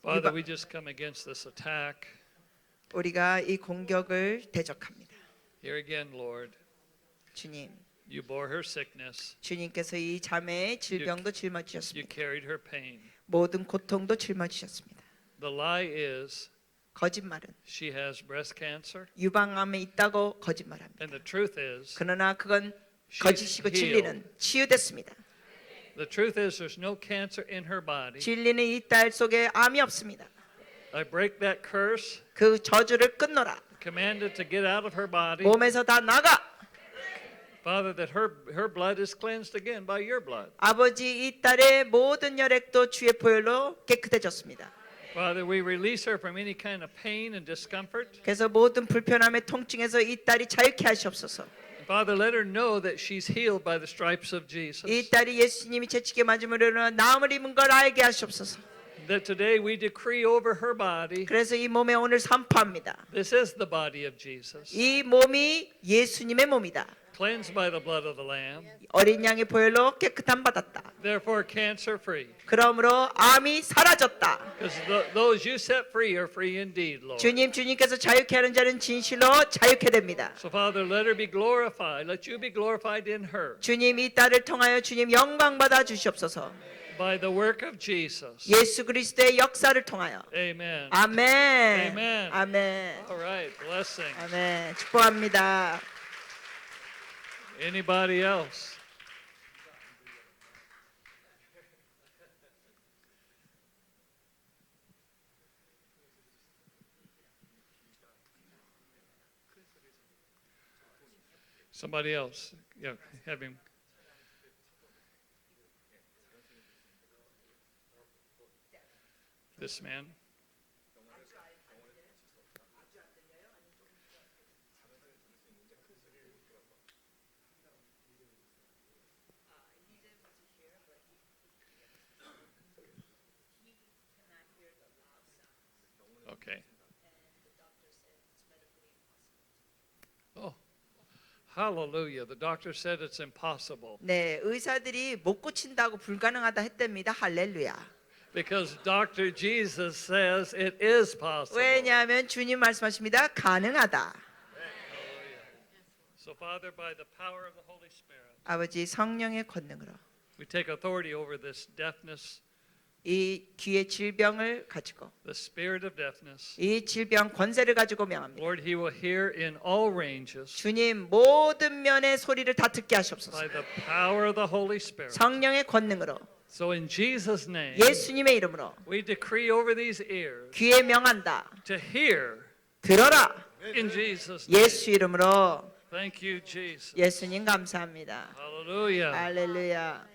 Father, we just come against this attack. 우리가 이 공격을 대적합니다. Here again, Lord, 주님, you bore her sickness. 주님께서 이 자매의 질병도 You 짊어지셨습니다. carried her pain. 모든 고통도 짊어지셨습니다. The lie is 거짓말은 she has breast cancer, 유방암에 있다고 거짓말합니다. and the truth is 그러나 그건 she's 거짓이고 healed. 진리는 치유됐습니다. The truth is there's no cancer in her body. 진리는 이 딸 속에 암이 없습니다. I break that curse, 그 저주를 끊노라. command it to get out of her body. 몸에서 다 나가. Father, that her blood is cleansed again by your blood. 아버지, 이 딸의 모든 혈액도 주의 보혈로 깨끗해졌습니다. Father, we release her from any kind of pain and discomfort. 그래서 모든 불편함의 통증에서 이 딸이 자유케 하시옵소서. Father, let her know that she's healed by the stripes of Jesus. 이 딸이 예수님이 채찍에 맞음으로 나음을 입은 걸 알게 하시옵소서. That today we decree over her body, 그래서 이 몸에 오늘 선포합니다. this is the body of Jesus, 이 몸이 예수님의 몸이다. cleansed by the blood of the Lamb, 어린 양의 보혈로 깨끗함 받았다. therefore cancer free. 그러므로 암이 사라졌다. Because those you set free are free indeed, Lord. 주님께서 자유케 하는 자는 진실로 자유케 됩니다. So Father, let her be glorified. Let you be glorified in her 주님, 이 딸을 통하여 주님 영광 받아 주시옵소서. by the work of Jesus. 예수 그리스도의 역사를 통하여. Amen. 아멘. Amen. 아멘. All right, blessing. 아멘. 축복합니다. Anybody else? Somebody else. Yeah, have him. This man. Okay. Oh, hallelujah. The doctor said it's impossible 네, 의사들이 못 고친다고 불가능하다 했답니다. 할렐루야. because Dr. Jesus says it is possible. 왜냐하면 주님 말씀하십니다. 가능하다. So, Father, by the power of the Holy Spirit, 아버지 성령의 권능으로 we take authority over this deafness, 이 귀의 질병을 가지고 the spirit of deafness. 이 질병 권세를 가지고 명합니다. Lord, he will hear in all ranges 주님 모든 면의 소리를 다 듣게 하시옵소서. by the power of the Holy Spirit. 성령의 권능으로 So, in Jesus' name, 예수님의 이름으로 we decree over these ears 귀에 명한다. to hear 들어라. in Jesus' name. 예수 이름으로. Thank you, Jesus. 예수님 감사합니다. Hallelujah. 할렐루야.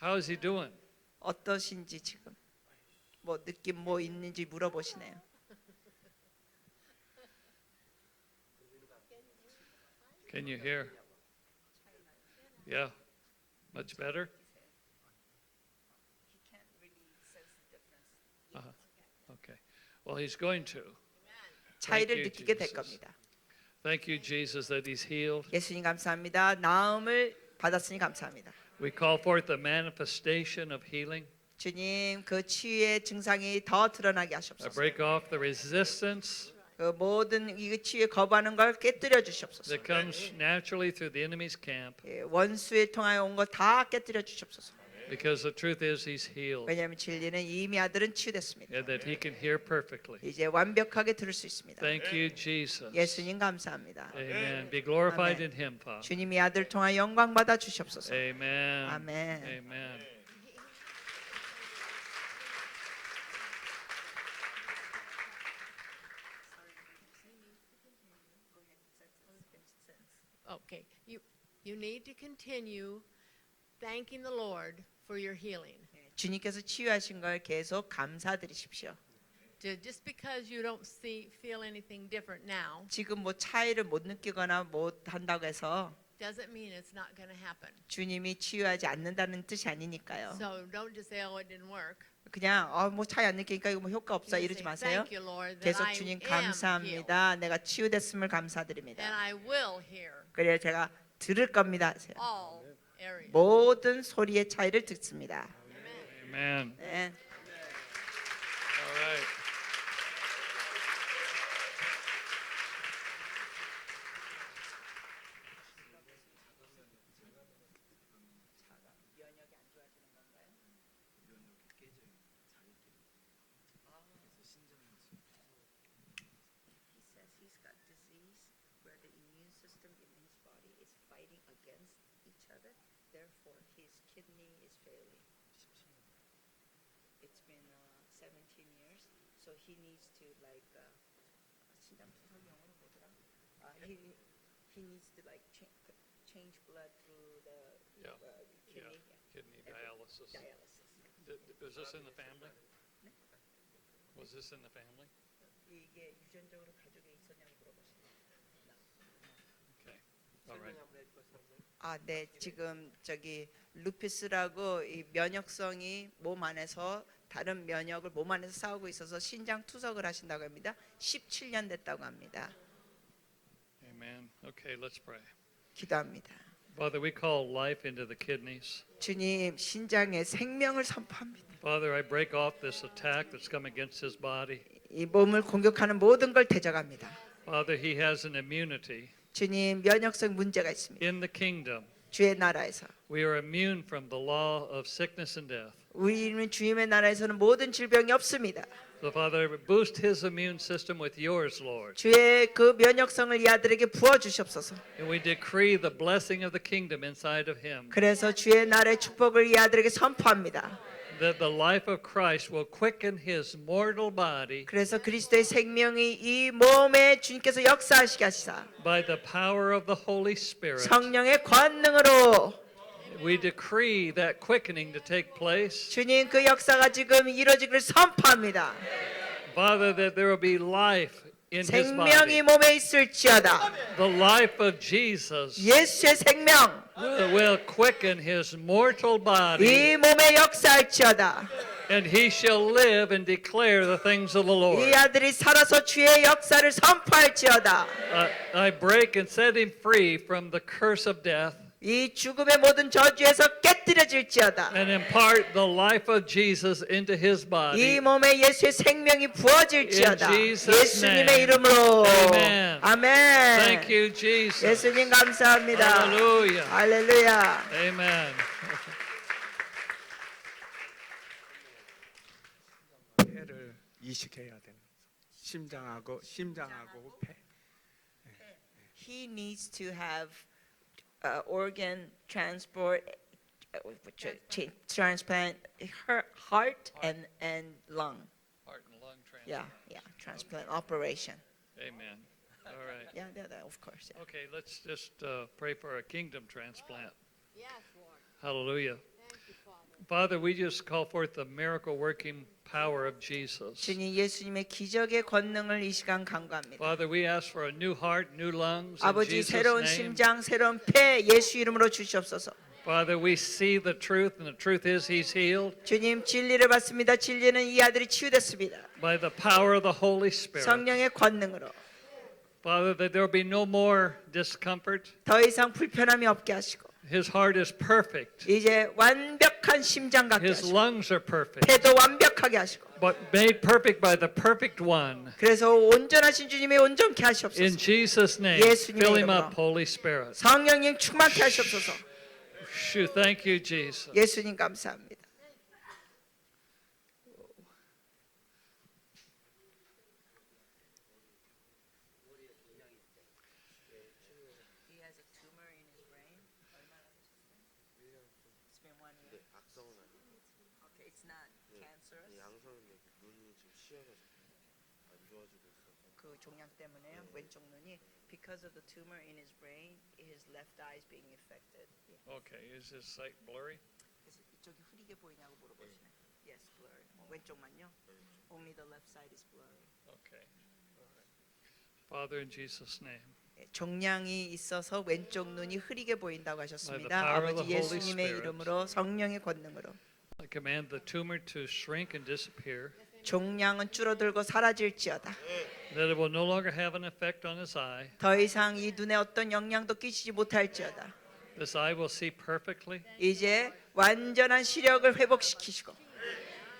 How is he doing? 어떠신지 지금 뭐 느낌 뭐 있는지 물어보시네요. Can you hear? Yeah. Much better? Okay. Well, he's going to. 차이를 you, 느끼게 될 Jesus. 겁니다. Thank you, Jesus, that he's healed. 예수님 감사합니다. 나음을 받았으니 감사합니다. We call forth the manifestation of healing. 주님 그 치유의 증상이 더 드러나게 I 하시옵소서. break off the resistance 그 모든 이 치유에 거부하는 걸 깨뜨려 주시옵소서. that comes naturally through the enemy's camp, 예, 원수에 통하여 온 거 다 깨뜨려 주시옵소서. because the truth is he's healed 왜냐하면 진리는 이미 아들은 치유됐습니다. and that he can hear perfectly. 이제 완벽하게 들을 수 있습니다. Thank you, Jesus. 예수님 감사합니다. Amen. Be glorified Amen. in him, Father. 주님이 아들 통하여 영광 받아 주시옵소서. Amen. 아멘. Amen. Okay, you need to continue thanking the Lord for your healing. 주님께서 치유하신 걸 계속 감사드리십시오. Just because you don't feel anything different now 지금 뭐 차이를 못 느끼거나 못 한다고 해서 doesn't mean it's not going to happen. 주님이 치유하지 않는다는 뜻이 아니니까요. So don't just say, "Oh, it didn't work." 그냥 뭐 차이 안 느끼니까 이거 뭐 효과 없어 You 이러지 say, 마세요. Thank you, Lord, that 계속 I 주님 am healed, 감사합니다. 내가 치유됐음을 and 감사드립니다. I will hear 그래야 제가 들을 겁니다 하세요. all areas. 모든 소리의 차이를 듣습니다. Amen. 네. All right. Therefore, his kidney is failing. It's been 17 years, so he needs to like 신장 투석 영어로 뭐더라? He needs to like change blood through the Yeah. kidney. Kidney dialysis. Dialysis. Was this in the family? Was this in the family? 이게 유전적으로 가족에 있었냐고 물어보시네요. Okay. All right. 네, 지금 저기 루피스라고 이 면역성이 몸 안에서 다른 면역을 몸 안에서 싸우고 있어서 신장 투석을 하신다고 합니다. 17년 됐다고 합니다. Amen. Okay, let's pray. 기도합니다. Father, we call life into the kidneys. 주님, 신장에 생명을 선포합니다. Father, I break off this attack that's come against his body. 이 몸을 공격하는 모든 걸 대적합니다. Father, he has an immunity. 주님, 면역성 문제가 있습니다. In the kingdom, 주의 나라에서 we are immune from the law of sickness and death. 우리는 주님의 나라에서는 모든 질병이 없습니다. So, Father, boost his immune system with yours, Lord. 주의 그 면역성을 이 아들에게 부어 주시옵소서. And we decree the blessing of the kingdom inside of him. 그래서 주의 나라의 축복을 이 아들에게 선포합니다. that the life of Christ will quicken his mortal body 그래서 그리스도의 생명이 이 몸에 주님께서 역사하시게 하시사 by the power of the Holy Spirit. 성령의 권능으로 We decree that quickening to take place. 주님 그 역사가 지금 이루어지기를 선포합니다. Father, that there will be life in his 생명이 body. 몸에 있을지어다. The life of Jesus 예수의 생명 will quicken his mortal body, 이 몸에 역사할지어다. and he shall live and declare the things of the Lord. 이 아들이 살아서 주의 역사를 선포할지어다. I break and set him free from the curse of death 이 죽음의 모든 저주에서 깨뜨려질지어다. and impart the life of Jesus into his 이 body. 몸에 예수의 생명이 부어질지어다. In Jesus' 예수님의 name. 이름으로. Amen. 아멘. Thank you, Jesus. 예수님 감사합니다. Hallelujah. 할렐루야. Amen. 폐를 이식해야 되는 심장하고 폐. He needs to have organ transport, transplant, heart and lung. Heart and lung transplant. Yeah, transplant operation. Amen. All right. Yeah, of course. Yeah. Okay, let's just pray for a kingdom transplant. Yes, Lord. Hallelujah. Thank you, Father. Father, we just call forth the miracle working power of Jesus. 주님 예수님의 기적의 권능을 이 시간 간구합니다. Father, we ask for a new heart, new lungs in 아버지 Jesus' 새로운 name. 심장, 새로운 폐 예수 이름으로 주시옵소서. Father, we see the truth, and the truth is He's healed 주님 진리를 받습니다. 진리는 이 아들이 치유됐습니다. by the power of the Holy Spirit. 성령의 권능으로 Father, that there will be no more discomfort. 더 이상 불편함이 없게 하시고 His heart is perfect. 이제 완벽한 심장 갖게 His 하시고 lungs are perfect, 폐도 완벽하게 하시고 but made perfect by the perfect one. 그래서 온전하신 주님이 온전케 In 하시옵소서. Jesus' name, 예수님의 fill him 이름으로. up, Holy Spirit. 성령님 충만케 하시옵소서. Shoo, thank you, Jesus. 예수님 감사합니다. 그 종양 때문에요. 왼쪽 눈이 because of the tumor in his brain, his left eye is being affected. Okay, is his sight blurry? 그래서 이쪽이 흐리게 보이냐고 물어보시네. Yes, blurry. 왼쪽만요. Only the left side is blurry. Okay. All right. Father, in Jesus' name, 종양이 있어서 왼쪽 눈이 흐리게 보인다고 하셨습니다. By the power of 아버지 the Holy 예수님의 Spirit. 이름으로 성령의 권능으로 I command the tumor to shrink and disappear, 종양은 줄어들고 사라질지어다. that it will no longer have an effect on his eye. 더 이상 이 눈에 어떤 영향도 끼치지 못할지어다. This eye will see perfectly. 이제 완전한 시력을 회복시키시고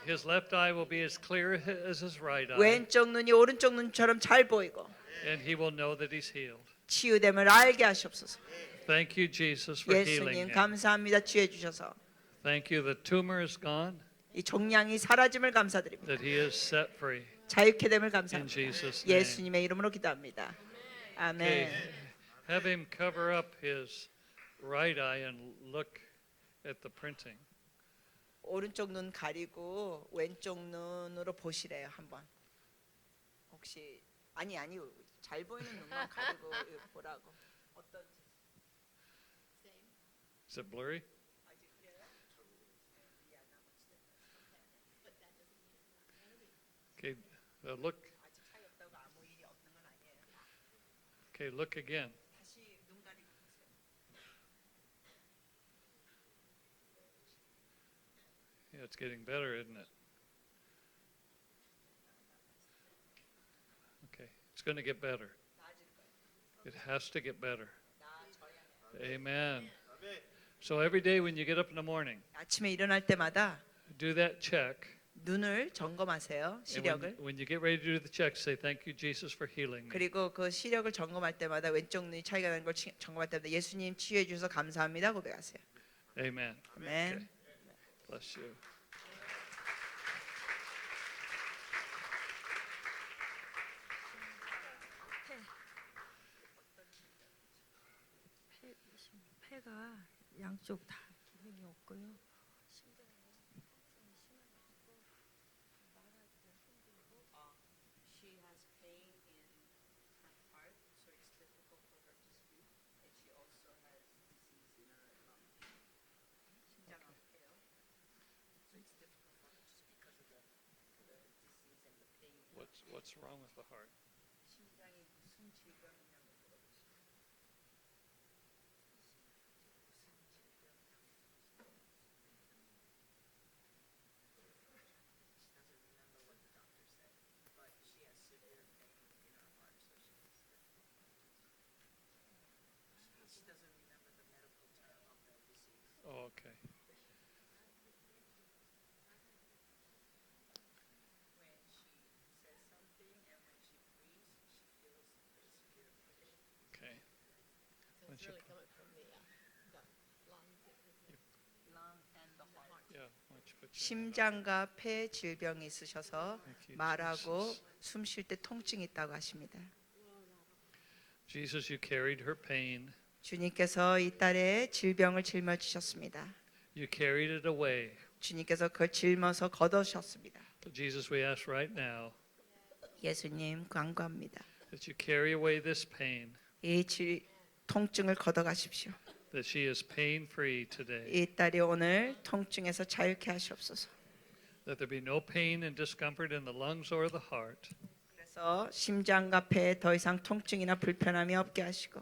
His left eye will be as clear as his right eye, 왼쪽 눈이 오른쪽 눈처럼 잘 보이고 and he will know that he's healed. 치유됨을 알게 하시옵소서. Thank you, Jesus, for healing 예수님 him. 감사합니다. 치유해 주셔서 Thank you. The tumor is gone, 이 종양이 사라짐을 감사드립니다. that he is set free. 자유케 됨을 In 감사합니다. Jesus' name. 예수님의 이름으로 기도합니다. 아멘. Okay. Have him cover up his right eye and look at the printing. 오른쪽 눈 가리고 왼쪽 눈으로 보시래요 한번. 혹시 아니 잘 보이는 눈만 가리고 이거 보라고. 어떤지. Is it blurry? Okay, look. 아직 차이 없다고 아무 일이 없는 건 아니에요. Okay, look again. 다시 눈 가리고 보세요. Yeah, it's getting better, isn't it? Okay, it's going to get better. It has to get better. Amen. So every day when you get up in the morning, 아침에 일어날 때마다 do that check. 눈을 점검하세요. And 시력을. when you get ready to do the check, say, thank you, Jesus, for healing me. 그리고 그 시력을 점검할 때마다 왼쪽 눈이 차이가 나는 걸 점검할 때마다 예수님 치유해 주셔서 감사합니다 고백하세요. Amen. 아멘. Okay. Bless you. 폐가 양쪽 다 기능이 없고요. What's wrong with the heart? Oh, okay. Okay. So When it's she- really coming from the lungs. Yeah. Why don't you put your hand up? 심장과 폐 질병이 있으셔서 Thank you, 말하고 Jesus. 숨 쉴 때 통증이 있다고 하십니다. Jesus, you carried her pain. 주님께서 이 딸의 질병을 짊어지셨습니다. You carried it away. 주님께서 그걸 짊어서 걷어주셨습니다. So Jesus, we ask right now 예수님 간구합니다. that you carry away this pain, 이 통증을 걷어가십시오. that she is pain-free today, 이 딸이 오늘 통증에서 자유케 하시옵소서. that there be no pain and discomfort in the lungs or the heart. 그래서 심장과 폐에 더 이상 통증이나 불편함이 없게 하시고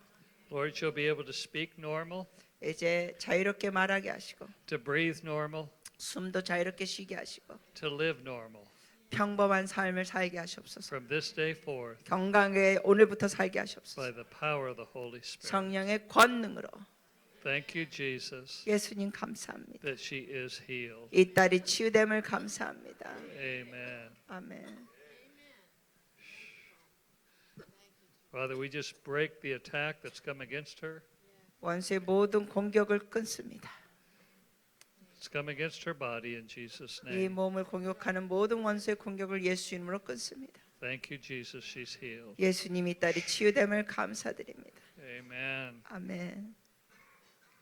Lord, she'll be able to speak normal, 이제 자유롭게 말하게 하시고 to breathe normal, 숨도 자유롭게 쉬게 하시고 to live normal 평범한 삶을 살게 하시옵소서. from this day forth 건강하게 오늘부터 살게 하시옵소서. by the power of the Holy Spirit. 성령의 권능으로 Thank you, Jesus, 예수님 감사합니다. that she is healed. 이 딸이 치유됨을 감사합니다. Amen. 아멘. Father, we just break the attack that's come against her. 원수의 모든 공격을 끊습니다. It's come against her body in Jesus' 이 name. 몸을 공격하는 모든 원수의 공격을 예수 이름으로 끊습니다. Thank you, Jesus, she's healed. 예수님 이 딸이 치유됨을 감사드립니다. Amen. 아멘.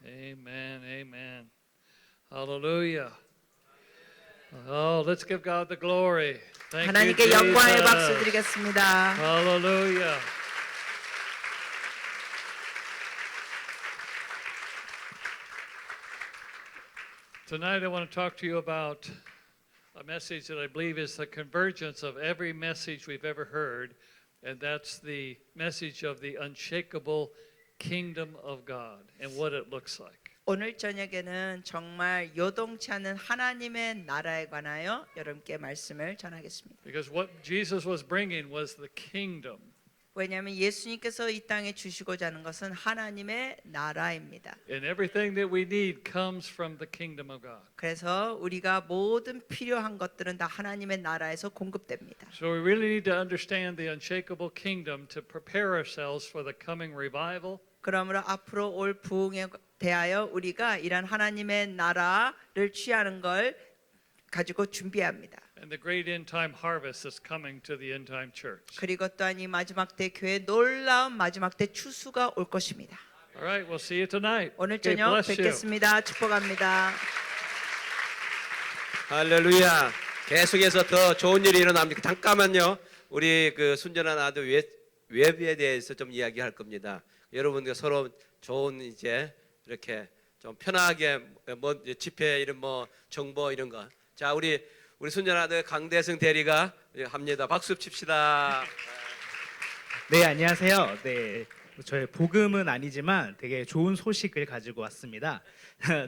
Amen. Amen. Hallelujah. Oh, let's give God the glory. Thank you, 하나님께 영광의 박수 Jesus. 드리겠습니다. Hallelujah. Tonight I want to talk to you about a message that I believe is the convergence of every message we've ever heard, and that's the message of the unshakable kingdom of God and what it looks like. 오늘 저녁에는 정말 요동치 않는 하나님의 나라에 관하여 여러분께 말씀을 전하겠습니다. Because what Jesus was bringing was the kingdom. 왜냐하면 예수님께서 이 땅에 주시고자 하는 것은 하나님의 나라입니다. And everything that we need comes from the kingdom of God. 그래서 우리가 모든 필요한 것들은 다 하나님의 나라에서 공급됩니다. So we really need to understand the unshakable kingdom to prepare ourselves for the coming revival. 그러므로 앞으로 올 부흥에 대하여 우리가 이런 하나님의 나라를 취하는 걸 가지고 준비해야 합니다. And the great end time harvest that's coming to the end time church. 그리고 또한 이 마지막 때 교회 놀라운 마지막 때 추수가 올 것입니다. All right, we'll see you tonight. 오늘 Okay, 저녁 bless you. 뵙겠습니다. 축복합니다. 할렐루야. 계속해서 더 좋은 일이 일어납니다. 잠깐만요. 우리 그 순전한 아들 웹에 대해서 좀 이야기할 겁니다. 여러분들 서로 좋은 이제 이렇게 좀 편하게 뭐 집회 이런 뭐 정보 이런 거. 자, 우리 순전한 아들 강대승 대리가 합니다. 박수 칩시다. 네, 안녕하세요. 네, 저희 복음은 아니지만 되게 좋은 소식을 가지고 왔습니다.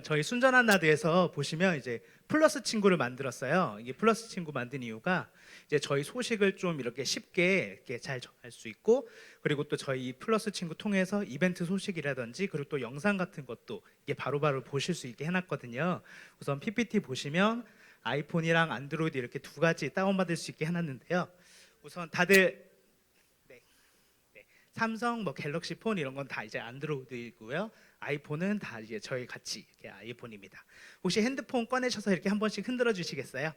저희 순전한 나드에서 보시면 이제 플러스 친구를 만들었어요. 이게 플러스 친구 만든 이유가 이제 저희 소식을 좀 이렇게 쉽게 이렇게 잘 전할 수 있고, 그리고 또 저희 플러스 친구 통해서 이벤트 소식이라든지 그리고 또 영상 같은 것도 이게 바로바로 보실 수 있게 해놨거든요. 우선 PPT 보시면 아이폰이랑 안드로이드 이렇게 두 가지 다운받을 수 있게 해놨는데요. 우선 다들 삼성 뭐 갤럭시 폰 이런 건 다 이제 안드로이드이고요. 아이폰은 다 이제 저희 같이 이렇게 아이폰입니다. 혹시 핸드폰 꺼내셔서 이렇게 한 번씩 흔들어 주시겠어요?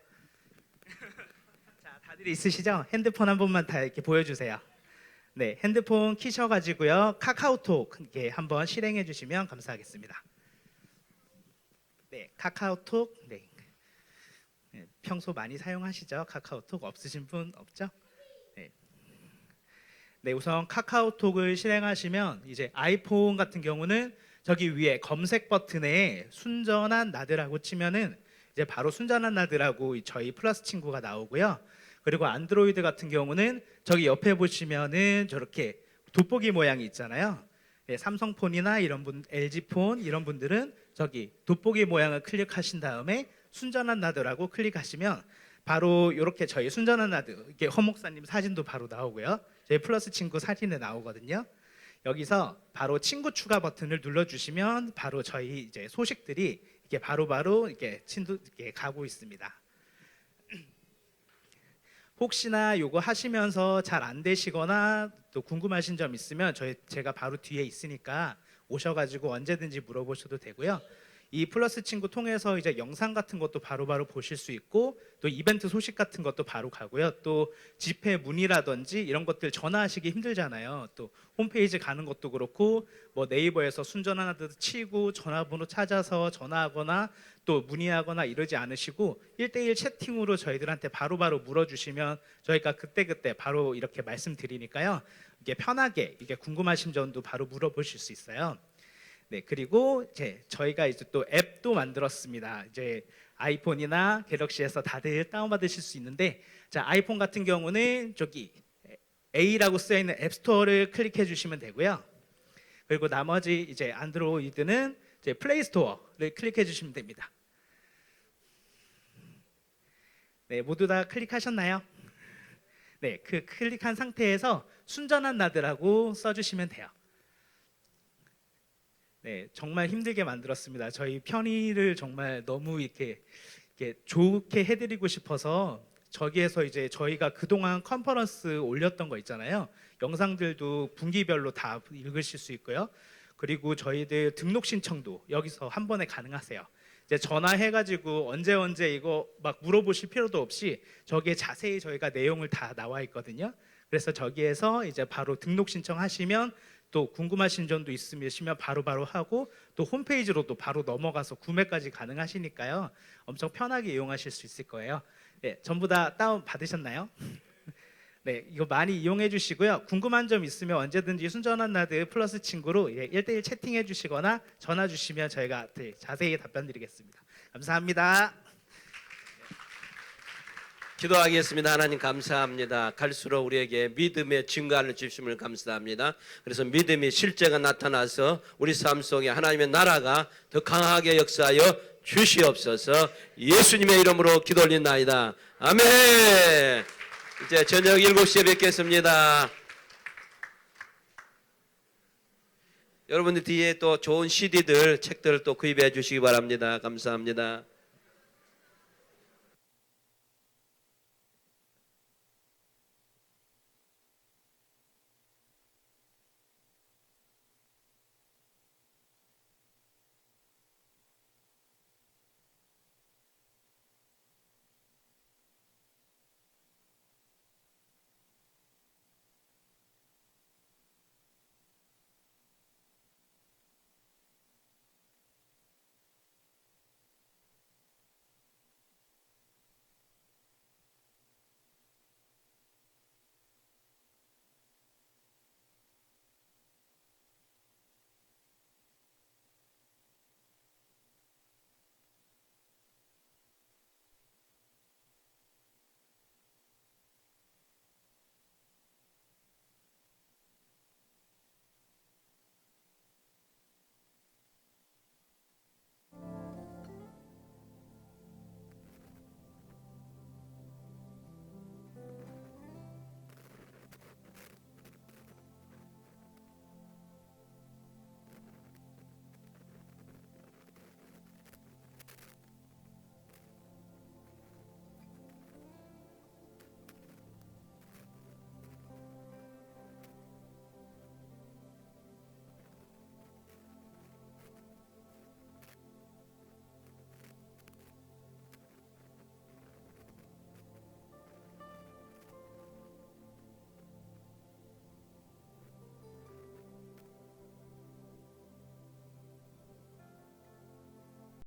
자, 다들 있으시죠? 핸드폰 한 번만 다 이렇게 보여주세요. 네, 핸드폰 키셔가지고요. 카카오톡 이렇게 한번 실행해 주시면 감사하겠습니다. 네, 카카오톡 네, 평소 많이 사용하시죠? 카카오톡 없으신 분 없죠? 네, 우선 카카오톡을 실행하시면 이제 아이폰 같은 경우는 저기 위에 검색 버튼에 순전한 나드라고 치면은 이제 바로 순전한 나드라고 저희 플러스 친구가 나오고요. 그리고 안드로이드 같은 경우는 저기 옆에 보시면은 저렇게 돋보기 모양이 있잖아요. 예, 삼성폰이나 이런 분, LG폰 이런 분들은 저기 돋보기 모양을 클릭하신 다음에 순전한 나드라고 클릭하시면 바로 이렇게 저희 순전한 나드, 이게 허 목사님 사진도 바로 나오고요. 저희 플러스 친구 사진에 나오거든요. 여기서 바로 친구 추가 버튼을 눌러주시면 바로 저희 이제 소식들이 이게 바로바로 이렇게 이렇게 가고 있습니다. 혹시나 요거 하시면서 잘 안 되시거나 또 궁금하신 점 있으면 제가 바로 뒤에 있으니까 오셔가지고 언제든지 물어보셔도 되고요. 이 플러스 친구 통해서 이제 영상 같은 것도 바로바로 보실 수 있고 또 이벤트 소식 같은 것도 바로 가고요. 또 집회 문의라든지 이런 것들 전화하시기 힘들잖아요. 또 홈페이지 가는 것도 그렇고 뭐 네이버에서 순전한 나드 치고 전화번호 찾아서 전화하거나 또 문의하거나 이러지 않으시고 1대1 채팅으로 저희들한테 바로바로 물어주시면 저희가 그때그때 바로 이렇게 말씀드리니까요. 이게 편하게 이게 궁금하신 점도 바로 물어보실 수 있어요. 네, 그리고 이제 저희가 이제 또 앱도 만들었습니다. 이제 아이폰이나 갤럭시에서 다들 다운받으실 수 있는데, 자 아이폰 같은 경우는 저기 A라고 쓰여 있는 앱스토어를 클릭해 주시면 되고요. 그리고 나머지 이제 안드로이드는 이제 플레이 스토어를 클릭해 주시면 됩니다. 네, 모두 다 클릭하셨나요? 네, 그 클릭한 상태에서 순전한 나드라고 써주시면 돼요. 네, 정말 힘들게 만들었습니다. 저희 편의를 정말 너무 이렇게 좋게 해드리고 싶어서 저기에서 이제 저희가 그동안 컨퍼런스 올렸던 거 있잖아요. 영상들도 분기별로 다 읽으실 수 있고요. 그리고 저희들 등록 신청도 여기서 한 번에 가능하세요. 이제 전화해가지고 언제 이거 막 물어보실 필요도 없이 저기에 자세히 저희가 내용을 다 나와 있거든요. 그래서 저기에서 이제 바로 등록 신청하시면 또 궁금하신 점도 있으시면 바로바로 하고 또 홈페이지로도 바로 넘어가서 구매까지 가능하시니까요. 엄청 편하게 이용하실 수 있을 거예요. 네, 전부 다 다운 받으셨나요? 네, 이거 많이 이용해 주시고요. 궁금한 점 있으면 언제든지 순전한 나드 플러스 친구로 1대1 채팅해 주시거나 전화 주시면 저희가 자세히 답변 드리겠습니다. 감사합니다. 기도하겠습니다. 하나님 감사합니다. 갈수록 우리에게 믿음의 증가를 주심을 감사합니다. 그래서 믿음이 실제가 나타나서 우리 삶 속에 하나님의 나라가 더 강하게 역사하여 주시옵소서. 예수님의 이름으로 기도 올린나이다. 아멘. 이제 저녁 7시에 뵙겠습니다. 여러분들 뒤에 또 좋은 CD들, 책들을 또 구입해 주시기 바랍니다. 감사합니다.